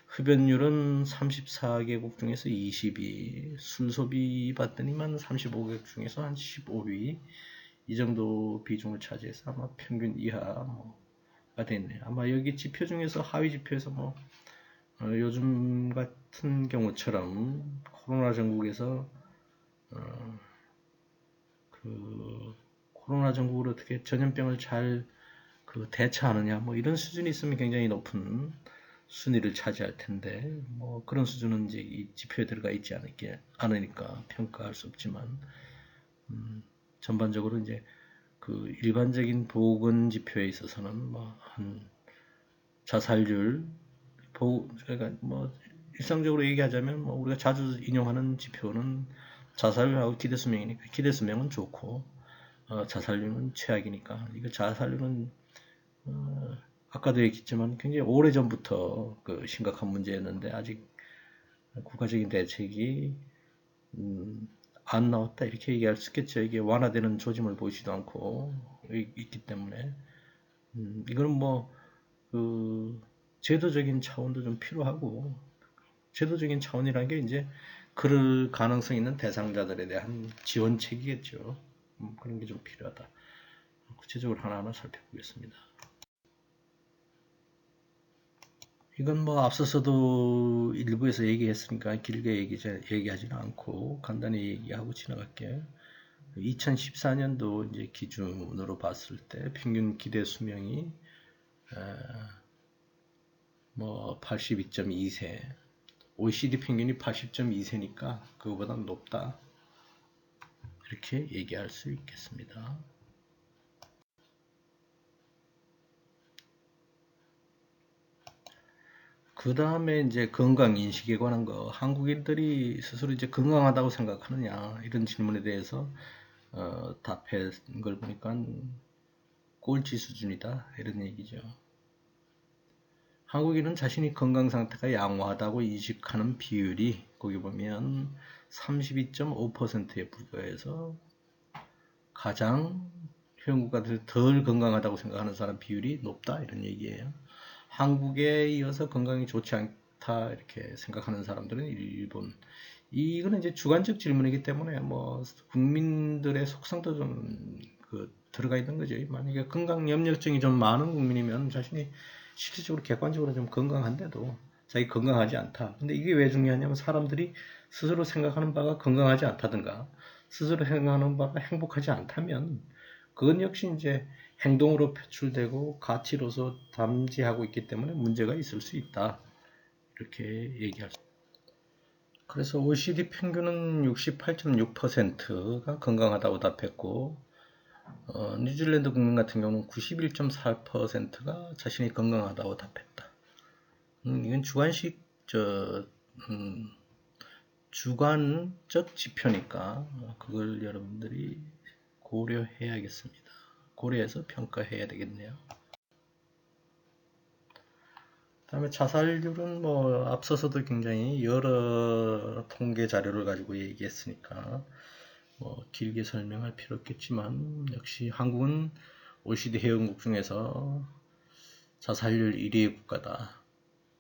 흡연율은 34개국 중에서 20위, 술 소비 봤더니만 35개국 중에서 한 15위 이 정도 비중을 차지해서 아마 평균 이하가 됐네요. 아마 여기 지표 중에서 하위 지표에서 요즘 같은 경우처럼 코로나 전국에서 코로나 전국을 어떻게 전염병을 잘 대처하느냐 이런 수준이 있으면 굉장히 높은 순위를 차지할 텐데 그런 수준은 이제 이 지표에 들어가 있지 않으니까 평가할 수 없지만 전반적으로 이제 일반적인 보건 지표에 있어서는 한 자살률 그러니까 일상적으로 얘기하자면 우리가 자주 인용하는 지표는 자살률하고 기대수명이니까 기대수명은 좋고 자살률은 최악이니까 이거 자살률은 아까도 얘기했지만 굉장히 오래전부터 심각한 문제였는데 아직 국가적인 대책이 안 나왔다 이렇게 얘기할 수 있겠죠. 이게 완화되는 조짐을 보이지도 않고 있기 때문에 이거는 뭐 그 제도적인 차원도 좀 필요하고 제도적인 차원이라는 게 이제 그럴 가능성 있는 대상자들에 대한 지원책이겠죠. 그런 게 좀 필요하다. 구체적으로 하나하나 살펴보겠습니다. 이건 뭐 앞서서도 일부에서 얘기했으니까 길게 얘기하지는 않고 간단히 얘기하고 지나갈게요. 2014년도 이제 기준으로 봤을 때 평균 기대 수명이 뭐 82.2세, OECD 평균이 80.2세니까 그거보다 높다. 이렇게 얘기할 수 있겠습니다. 그 다음에 이제 건강 인식에 관한 거, 한국인들이 스스로 이제 건강하다고 생각하느냐 이런 질문에 대해서 답한 걸 보니까 꼴찌 수준이다 이런 얘기죠. 한국인은 자신이 건강 상태가 양호하다고 인식하는 비율이 거기 보면 32.5%에 불과해서 가장 회원국가들 덜 건강하다고 생각하는 사람 비율이 높다 이런 얘기예요. 한국에 이어서 건강이 좋지 않다 이렇게 생각하는 사람들은 일본. 이거는 이제 주관적 질문이기 때문에 뭐 국민들의 속성도 좀 들어가 있는 거죠. 만약에 건강 염려증이 좀 많은 국민이면 자신이 실질적으로 객관적으로 좀 건강한데도 자기 건강하지 않다. 근데 이게 왜 중요하냐면 사람들이 스스로 생각하는 바가 건강하지 않다든가 스스로 생각하는 바가 행복하지 않다면 그건 역시 이제 행동으로 표출되고 가치로서 담지하고 있기 때문에 문제가 있을 수 있다. 이렇게 얘기할 수 있습니다. 그래서 OECD 평균은 68.6%가 건강하다고 답했고 뉴질랜드 국민 같은 경우는 91.4%가 자신이 건강하다고 답했다. 이건 주관적 지표니까 그걸 여러분들이 고려해야겠습니다. 고려해서 평가해야 되겠네요. 다음에 자살률은 뭐 앞서서도 굉장히 여러 통계 자료를 가지고 얘기했으니까 뭐 길게 설명할 필요 없겠지만 역시 한국은 OECD 회원국 중에서 자살률 1위의 국가다.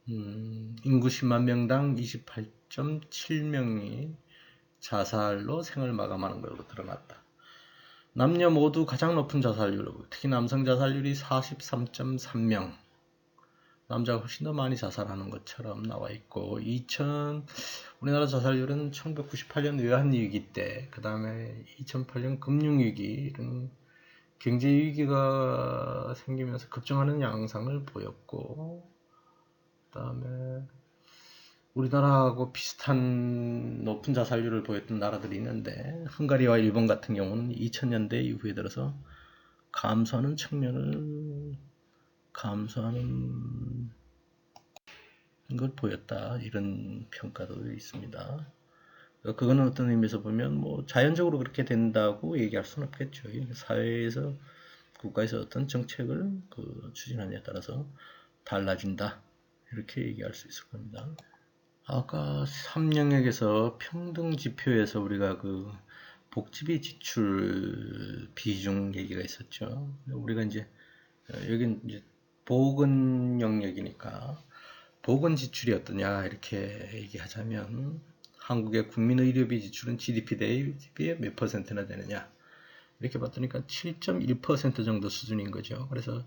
인구 10만 명당 28.7명이 자살로 생을 마감하는 걸로 드러났다. 남녀 모두 가장 높은 자살률, 특히 남성 자살률이 43.3명, 남자가 훨씬 더 많이 자살하는 것처럼 나와 있고, 우리나라 자살률은 1998년 외환위기 때, 그 다음에 2008년 금융위기, 이런 경제위기가 생기면서 급증하는 양상을 보였고, 그 다음에 우리나라하고 비슷한 높은 자살률을 보였던 나라들이 있는데 헝가리와 일본 같은 경우는 2000년대 이후에 들어서 감소하는 걸 보였다 이런 평가도 있습니다. 그거는 어떤 의미에서 보면 뭐 자연적으로 그렇게 된다고 얘기할 수는 없겠죠. 사회에서 국가에서 어떤 정책을 추진하느냐에 따라서 달라진다 이렇게 얘기할 수 있을 겁니다. 아까 3영역에서 평등 지표에서 우리가 복지비 지출 비중 얘기가 있었죠. 우리가 이제 여긴 이제 보건 영역이니까 보건 지출이 어떠냐 이렇게 얘기하자면 한국의 국민 의료비 지출은 GDP 대비에 몇 퍼센트나 되느냐 이렇게 봤더니까 7.1% 정도 수준인 거죠. 그래서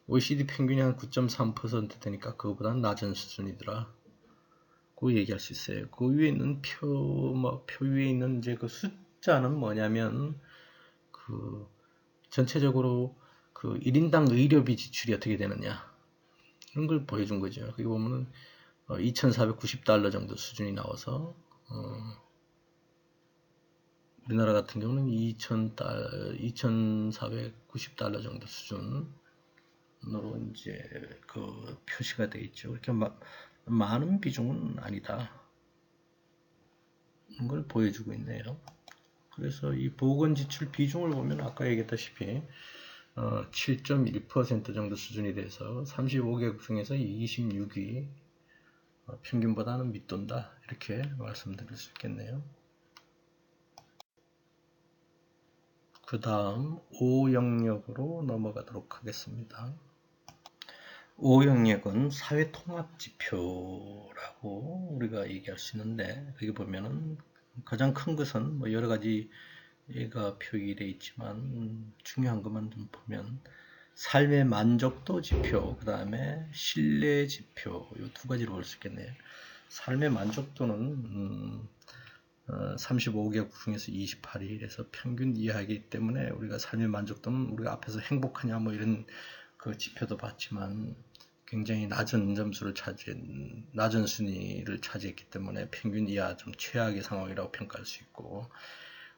OECD 평균이 한 9.3% 되니까 그거보다 낮은 수준이더라. 그 얘기할 수 있어요. 그 위에 있는 표 위에 있는 이제 그 숫자는 뭐냐면 전체적으로 1인당 의료비 지출이 어떻게 되느냐 이런 걸 보여준 거죠. 여기 보면은 2,490달러 정도 수준이 나와서 우리나라 같은 경우는 2,490달러 정도 수준으로 이제 표시가 되어 있죠. 그렇게 많은 비중은 아니다. 걸 보여주고 있네요. 그래서 이 보건 지출 비중을 보면 아까 얘기했다시피 7.1% 정도 수준이 돼서 35개국 중에서 26위 평균보다는 밑돈다 이렇게 말씀드릴 수 있겠네요. 그 다음 5영역으로 넘어가도록 하겠습니다. 5영역은 사회통합지표라고 우리가 얘기할 수 있는데, 여기 보면은 가장 큰 것은 뭐 여러 가지가 표기되어 있지만 중요한 것만 좀 보면 삶의 만족도 지표, 그 다음에 신뢰 지표, 이 두 가지로 볼 수 있겠네요. 삶의 만족도는 35개국 중에서 28위에서 평균 이하이기 때문에 우리가 삶의 만족도는 우리가 앞에서 행복하냐 뭐 이런 그 지표도 봤지만 굉장히 낮은 점수를 낮은 순위를 차지했기 때문에 평균 이하 좀 최악의 상황이라고 평가할 수 있고,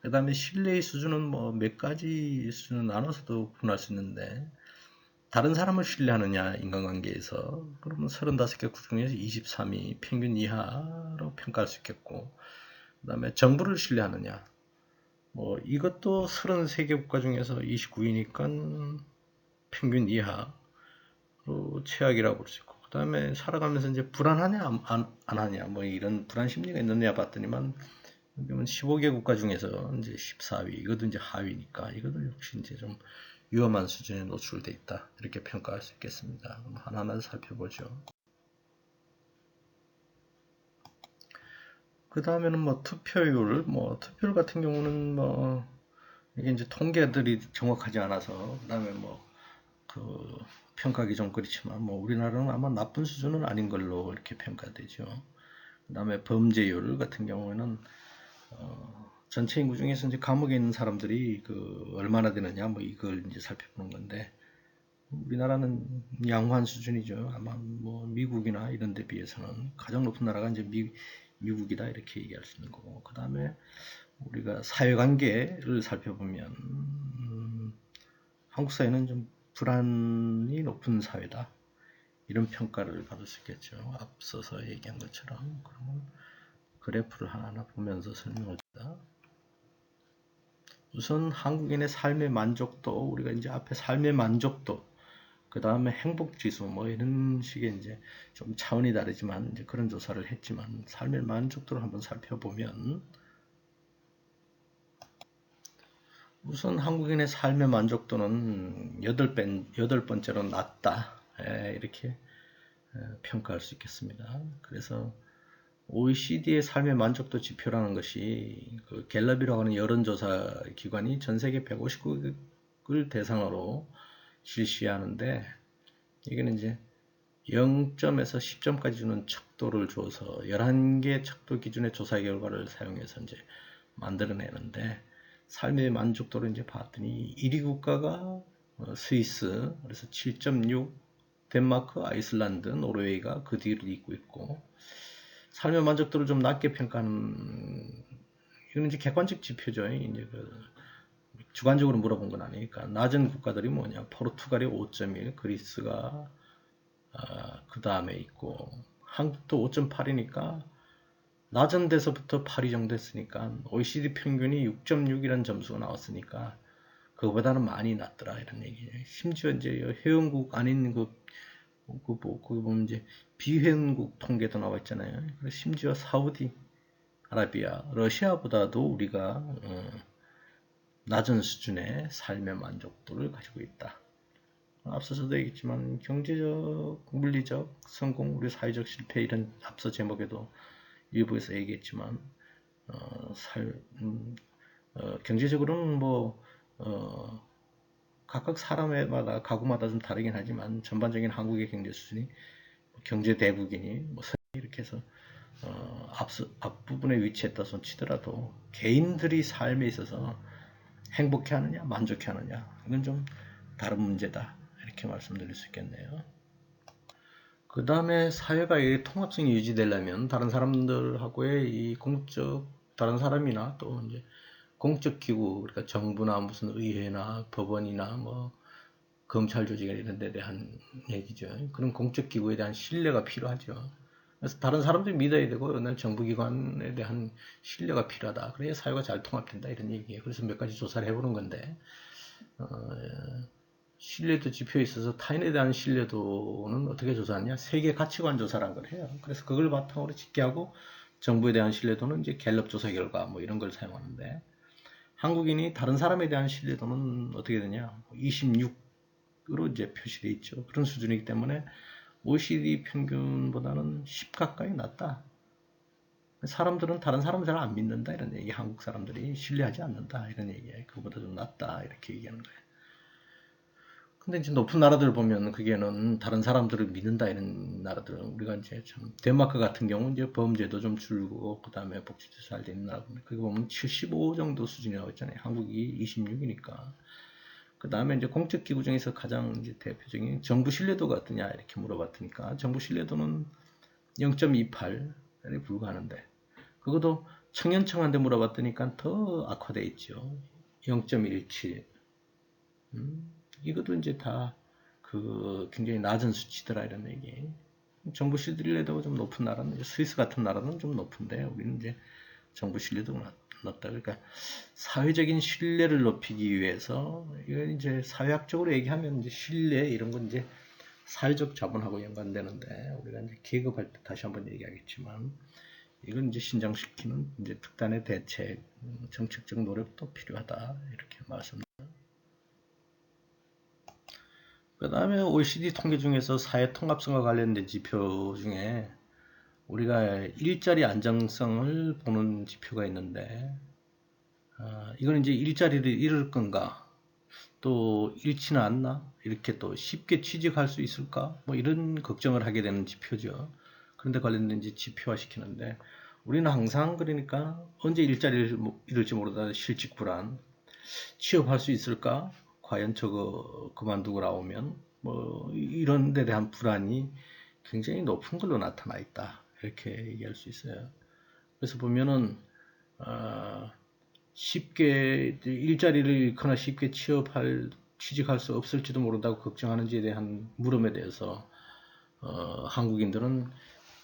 그 다음에 신뢰의 수준은 뭐 몇 가지 수준을 나눠서도 구분할 수 있는데, 다른 사람을 신뢰하느냐 인간관계에서 그러면 35개국 중에서 23위 평균 이하로 평가할 수 있겠고, 그 다음에 정부를 신뢰하느냐 뭐 이것도 33개 국가 중에서 29위니까 평균 이하로 최악이라고 볼 수 있고, 그 다음에 살아가면서 이제 불안하냐 안 하냐 뭐 이런 불안 심리가 있느냐 봤더니만 15개 국가 중에서 이제 14위, 이것도 이제 하위니까 이것도 역시 이제 좀 위험한 수준에 노출돼 있다, 이렇게 평가할 수 있겠습니다. 하나하나 살펴보죠. 그 다음에는 뭐 투표율, 투표율 같은 경우는 뭐 이게 이제 통계들이 정확하지 않아서, 그 다음에 그 평가하기 좀 그렇지만 뭐 우리나라는 아마 나쁜 수준은 아닌 걸로 이렇게 평가되죠. 그 다음에 범죄율 같은 경우에는 전체 인구 중에서 이제 감옥에 있는 사람들이 그 얼마나 되느냐 뭐 이걸 이제 살펴보는 건데, 우리나라는 양호한 수준이죠. 아마 뭐 미국이나 이런 데 비해서는 가장 높은 나라가 이제 미국이다 이렇게 얘기할 수 있는 거고, 그 다음에 우리가 사회관계를 살펴보면 한국 사회는 좀 불안이 높은 사회다, 이런 평가를 받을 수 있겠죠. 앞서서 얘기한 것처럼. 그러면 그래프를 하나하나 보면서 설명을 드립니다. 우선 한국인의 삶의 만족도, 우리가 이제 앞에 삶의 만족도, 그 다음에 행복지수 뭐 이런 식의 이제 좀 차원이 다르지만 이제 그런 조사를 했지만, 삶의 만족도를 한번 살펴보면 우선 한국인의 삶의 만족도는 8번째로 낮다, 이렇게 평가할 수 있겠습니다. 그래서 OECD의 삶의 만족도 지표라는 것이 그 갤럽이라고 하는 여론조사 기관이 전 세계 150국을 대상으로 실시하는데, 이게는 이제 0점에서 10점까지 주는 척도를 줘서 11개 척도 기준의 조사 결과를 사용해서 이제 만들어내는데, 삶의 만족도를 이제 봤더니 1위 국가가 스위스, 그래서 7.6, 덴마크, 아이슬란드, 노르웨이가 그 뒤를 잇고 있고, 삶의 만족도를 좀 낮게 평가하는, 이건 이제 객관적 지표죠. 이제 주관적으로 물어본 건 아니니까. 낮은 국가들이 뭐냐? 포르투갈이 5.1, 그리스가 그 다음에 있고, 한국도 5.8이니까 낮은 데서부터 8위 정도 했으니까 OECD 평균이 6.6이라는 점수가 나왔으니까 그거보다는 많이 낮더라, 이런 얘기예요. 심지어 이제 회원국 아닌 거기 보면 이제 비회원국 통계도 나와 있잖아요. 그래서 심지어 사우디 아라비아, 러시아보다도 우리가 낮은 수준의 삶의 만족도를 가지고 있다. 앞서서도 얘기했지만 경제적, 물리적 성공, 우리 사회적 실패, 이런 앞서 제목에도 일부에서 얘기했지만 경제적으로는 각각 사람마다 가구마다 좀 다르긴 하지만 전반적인 한국의 경제 수준이 경제 대국이니 이렇게 해서 앞부분에 위치했다 손 치더라도 개인들이 삶에 있어서 행복해하느냐 만족해하느냐, 이건 좀 다른 문제다, 이렇게 말씀드릴 수 있겠네요. 그 다음에 사회가 이 통합성이 유지되려면 다른 사람들하고의 이 다른 사람이나 또 이제 공적 기구, 그러니까 정부나 무슨 의회나 법원이나 뭐 검찰 조직 이런 데 대한 얘기죠. 그런 공적 기구에 대한 신뢰가 필요하죠. 그래서 다른 사람들이 믿어야 되고, 정부기관에 대한 신뢰가 필요하다. 그래야 사회가 잘 통합된다, 이런 얘기예요. 그래서 몇 가지 조사를 해보는 건데, 신뢰도 지표에 있어서 타인에 대한 신뢰도는 어떻게 조사하냐? 세계 가치관 조사라는 걸 해요. 그래서 그걸 바탕으로 집계하고, 정부에 대한 신뢰도는 이제 갤럽 조사 결과 뭐 이런 걸 사용하는데, 한국인이 다른 사람에 대한 신뢰도는 어떻게 되냐? 26으로 이제 표시되어 있죠. 그런 수준이기 때문에 OECD 평균보다는 10 가까이 낮다. 사람들은 다른 사람 잘 안 믿는다 이런 얘기. 한국 사람들이 신뢰하지 않는다 이런 얘기예요. 그거보다 좀 낫다 이렇게 얘기하는 거예요. 근데 이제 높은 나라들 보면 그게는 다른 사람들을 믿는다 이런 나라들은 우리가 이제 참 덴마크 같은 경우는 이제 범죄도 좀 줄고 그 다음에 복지도 잘 되는 나라인데 그거 보면 75 정도 수준이라고 했잖아요. 한국이 26이니까. 그 다음에 이제 공적기구 중에서 가장 이제 대표적인 정부 신뢰도가 어떠냐 이렇게 물어봤으니까 정부 신뢰도는 0.28에 불과하는데 그것도 청년청한테 물어봤더니까 더 악화돼 있죠. 0.17. 이것도 이제 다 그 굉장히 낮은 수치더라 이런 얘기. 정부 신뢰도가 좀 높은 나라는 스위스 같은 나라는 좀 높은데 우리는 이제 정부 신뢰도가 높다. 그러니까 사회적인 신뢰를 높이기 위해서 이건 이제 사회학적으로 얘기하면 이제 신뢰 이런 건 이제 사회적 자본하고 연관되는데 우리가 이제 계급할 때 다시 한번 얘기하겠지만 이건 이제 신장시키는 이제 특단의 대책, 정책적 노력도 필요하다 이렇게 말씀드립니다. 그 다음에 OECD 통계 중에서 사회 통합성과 관련된 지표 중에 우리가 일자리 안정성을 보는 지표가 있는데 이건 이제 일자리를 잃을 건가 또 잃지는 않나 이렇게 또 쉽게 취직할 수 있을까 뭐 이런 걱정을 하게 되는 지표죠. 그런데 관련된 이제 지표화 시키는데 우리는 항상 그러니까 언제 일자리를 잃을지 모르다 실직 불안 취업할 수 있을까 과연 저거 그만두고 나오면 뭐 이런 데 대한 불안이 굉장히 높은 걸로 나타나 있다 이렇게 얘기할 수 있어요. 그래서 보면은 쉽게 일자리를 잃거나 쉽게 취직할 수 없을지도 모른다고 걱정하는지에 대한 물음에 대해서 한국인들은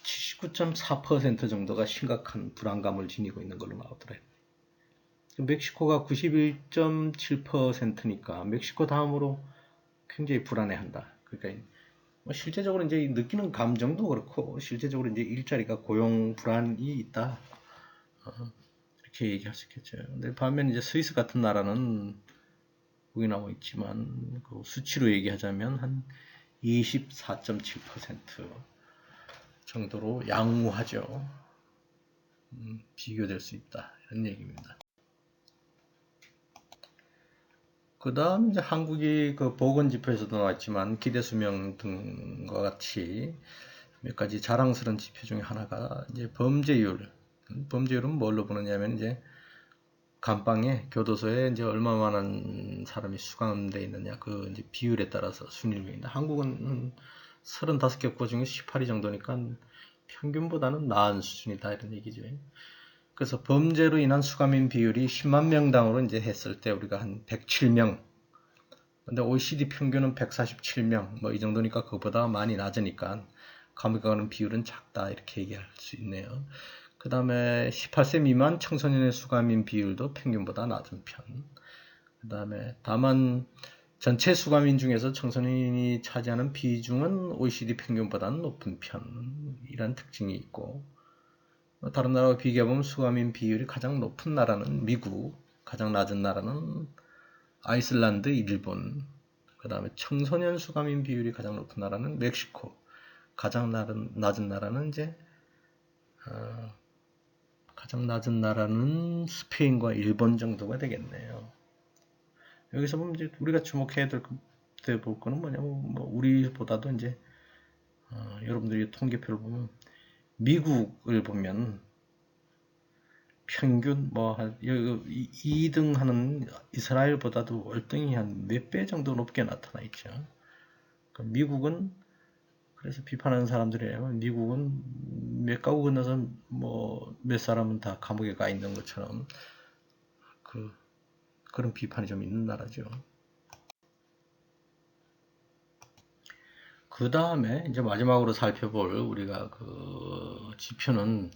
79.4% 정도가 심각한 불안감을 지니고 있는 걸로 나오더래요. 멕시코가 91.7%니까 멕시코 다음으로 굉장히 불안해한다. 그러니까 뭐 실제적으로 이제 느끼는 감정도 그렇고 실제적으로 이제 일자리가 고용 불안이 있다. 이렇게 얘기할 수 있겠죠. 근데 반면 이제 스위스 같은 나라는 거기 나와 있지만 그 수치로 얘기하자면 한 24.7% 정도로 양호하죠. 비교될 수 있다. 이런 얘기입니다. 그 다음 이제 한국이 그 보건지표에서도 나왔지만 기대수명 등과 같이 몇 가지 자랑스러운 지표 중에 하나가 이제 범죄율. 범죄율은 뭘로 보느냐면 이제 감방에 교도소에 이제 얼마만한 사람이 수감되어 있느냐 그 이제 비율에 따라서 순위를 매긴다. 한국은 35개 중에 18위 정도니까 평균보다는 나은 수준이다 이런 얘기죠. 그래서 범죄로 인한 수감인 비율이 10만 명당으로 이제 했을 때 우리가 한 107명. 근데 OECD 평균은 147명. 뭐 이 정도니까 그거보다 많이 낮으니까 감옥에 가는 비율은 작다 이렇게 얘기할 수 있네요. 그 다음에 18세 미만 청소년의 수감인 비율도 평균보다 낮은 편. 그 다음에 다만 전체 수감인 중에서 청소년이 차지하는 비중은 OECD 평균보다는 높은 편이란 특징이 있고 다른 나라와 비교해보면 수감인 비율이 가장 높은 나라는 미국, 가장 낮은 나라는 아이슬란드, 일본, 그 다음에 청소년 수감인 비율이 가장 높은 나라는 멕시코, 가장 낮은 나라는 이제 가장 낮은 나라는 스페인과 일본 정도가 되겠네요. 여기서 보면 이제 우리가 주목해야 볼 거는 뭐냐면 뭐 우리보다도 이제 여러분들이 통계표를 보면 미국을 보면 평균 뭐 2등 하는 이스라엘보다도 월등히 한 몇 배 정도 높게 나타나 있죠. 그러니까 미국은 그래서 비판하는 사람들이라면 미국은 몇 가구 건너서 뭐 몇 사람은 다 감옥에 가 있는 것처럼 그런 비판이 좀 있는 나라죠. 그 다음에 이제 마지막으로 살펴볼 우리가 그 지표는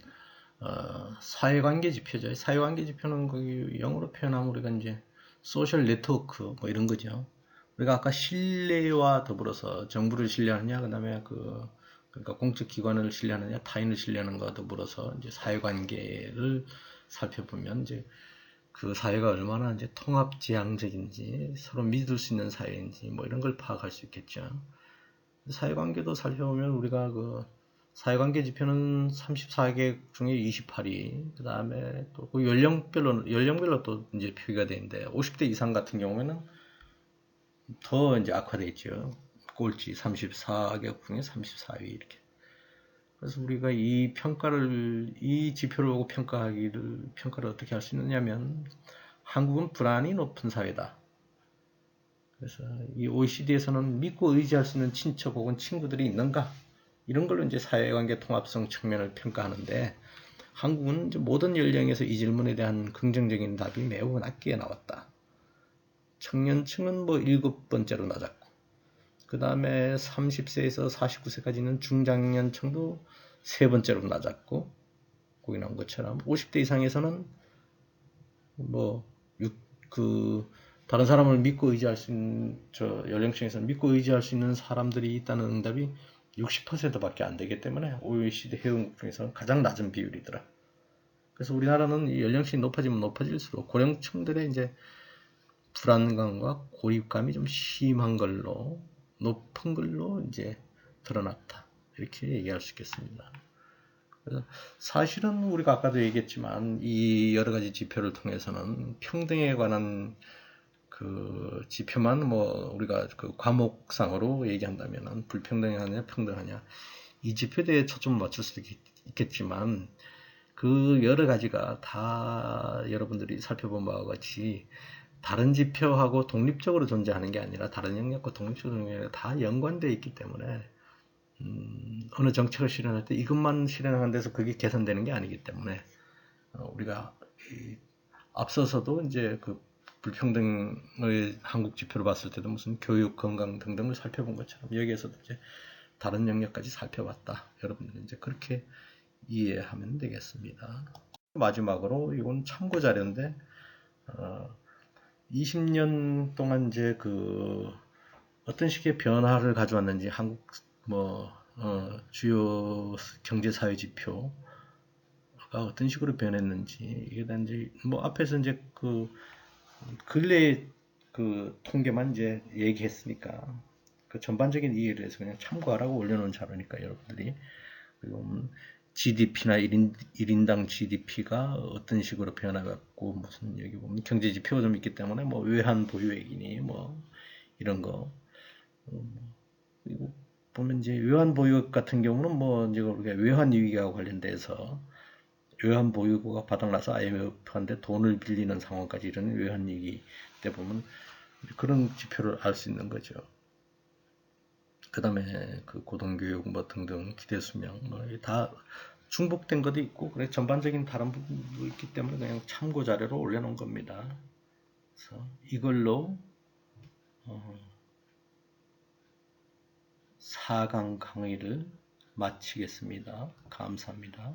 사회관계 지표죠. 사회관계 지표는 거기 영어로 표현하면 우리가 이제 소셜 네트워크 뭐 이런 거죠. 우리가 아까 신뢰와 더불어서 정부를 신뢰하느냐, 그다음에 그러니까 공적 기관을 신뢰하느냐, 타인을 신뢰하는 것과 더불어서 이제 사회관계를 살펴보면 이제 그 사회가 얼마나 이제 통합지향적인지 서로 믿을 수 있는 사회인지 뭐 이런 걸 파악할 수 있겠죠. 사회관계도 살펴보면 우리가 그 사회관계 지표는 34개 중에 28위, 그 다음에 또 그 연령별로 또 이제 표기가 되는데 50대 이상 같은 경우에는 더 이제 악화되어 있죠. 꼴찌 34개 중에 34위 이렇게. 그래서 우리가 이 지표를 보고 평가를 어떻게 할 수 있느냐면, 한국은 불안이 높은 사회다. 그래서 이 OECD에서는 믿고 의지할 수 있는 친척 혹은 친구들이 있는가? 이런 걸로 이제 사회관계 통합성 측면을 평가하는데, 한국은 이제 모든 연령에서 이 질문에 대한 긍정적인 답이 매우 낮게 나왔다. 청년층은 뭐 7번째로 낮았고, 그 다음에 30세에서 49세까지는 중장년층도 3번째로 낮았고, 거기 나온 것처럼 50대 이상에서는 뭐 다른 사람을 믿고 의지할 수 있는, 연령층에서는 믿고 의지할 수 있는 사람들이 있다는 응답이 60%밖에 안 되기 때문에 OECD 회원국 중에서 가장 낮은 비율이더라. 그래서 우리나라는 이 연령층이 높아지면 높아질수록 고령층들의 이제 불안감과 고립감이 좀 심한 걸로, 높은 걸로 이제 드러났다. 이렇게 얘기할 수 있겠습니다. 그래서 사실은 우리가 아까도 얘기했지만 이 여러 가지 지표를 통해서는 평등에 관한 그 지표만 뭐 우리가 그 과목상으로 얘기한다면은 불평등하냐 평등하냐 이 지표에 대해 초점을 맞출 수도 있겠지만, 그 여러 가지가 다 여러분들이 살펴본 바와 같이 다른 지표하고 독립적으로 존재하는 게 아니라, 다른 영역과 독립적으로 존재하는 게 다 연관되어 있기 때문에 어느 정책을 실현할 때 이것만 실현하는 데서 그게 개선되는 게 아니기 때문에, 우리가 앞서서도 이제 그 불평등의 한국 지표를 봤을 때도 무슨 교육, 건강 등등을 살펴본 것처럼 여기에서도 이제 다른 영역까지 살펴봤다. 여러분들 이제 그렇게 이해하면 되겠습니다. 마지막으로 이건 참고 자료인데, 20년 동안 이제 그 어떤 식의 변화를 가져왔는지 한국 주요 경제 사회 지표가 어떤 식으로 변했는지, 이게 다 이제 뭐 앞에서 이제 그 근래 그 통계만 이제 얘기했으니까 그 전반적인 이해를 해서 그냥 참고하라고 올려놓은 자료니까 여러분들이. 그리고 GDP나 1인당 GDP가 어떤 식으로 변화갔고, 무슨 여기 보면 경제 지표가 좀 있기 때문에 뭐 외환 보유액이니 뭐 이런 거. 그리고 보면 이제 외환 보유액 같은 경우는 뭐 이제 우리가 외환 위기와 관련돼서 외환 보유고가 바닥나서 IMF한테 돈을 빌리는 상황까지 이르는 외환 위기 때 보면 그런 지표를 알 수 있는 거죠. 그 다음에 그 고등교육 뭐 등등 기대 수명 뭐 다 중복된 것도 있고, 그래 전반적인 다른 부분도 있기 때문에 그냥 참고 자료로 올려놓은 겁니다. 그래서 이걸로 4강 강의를 마치겠습니다. 감사합니다.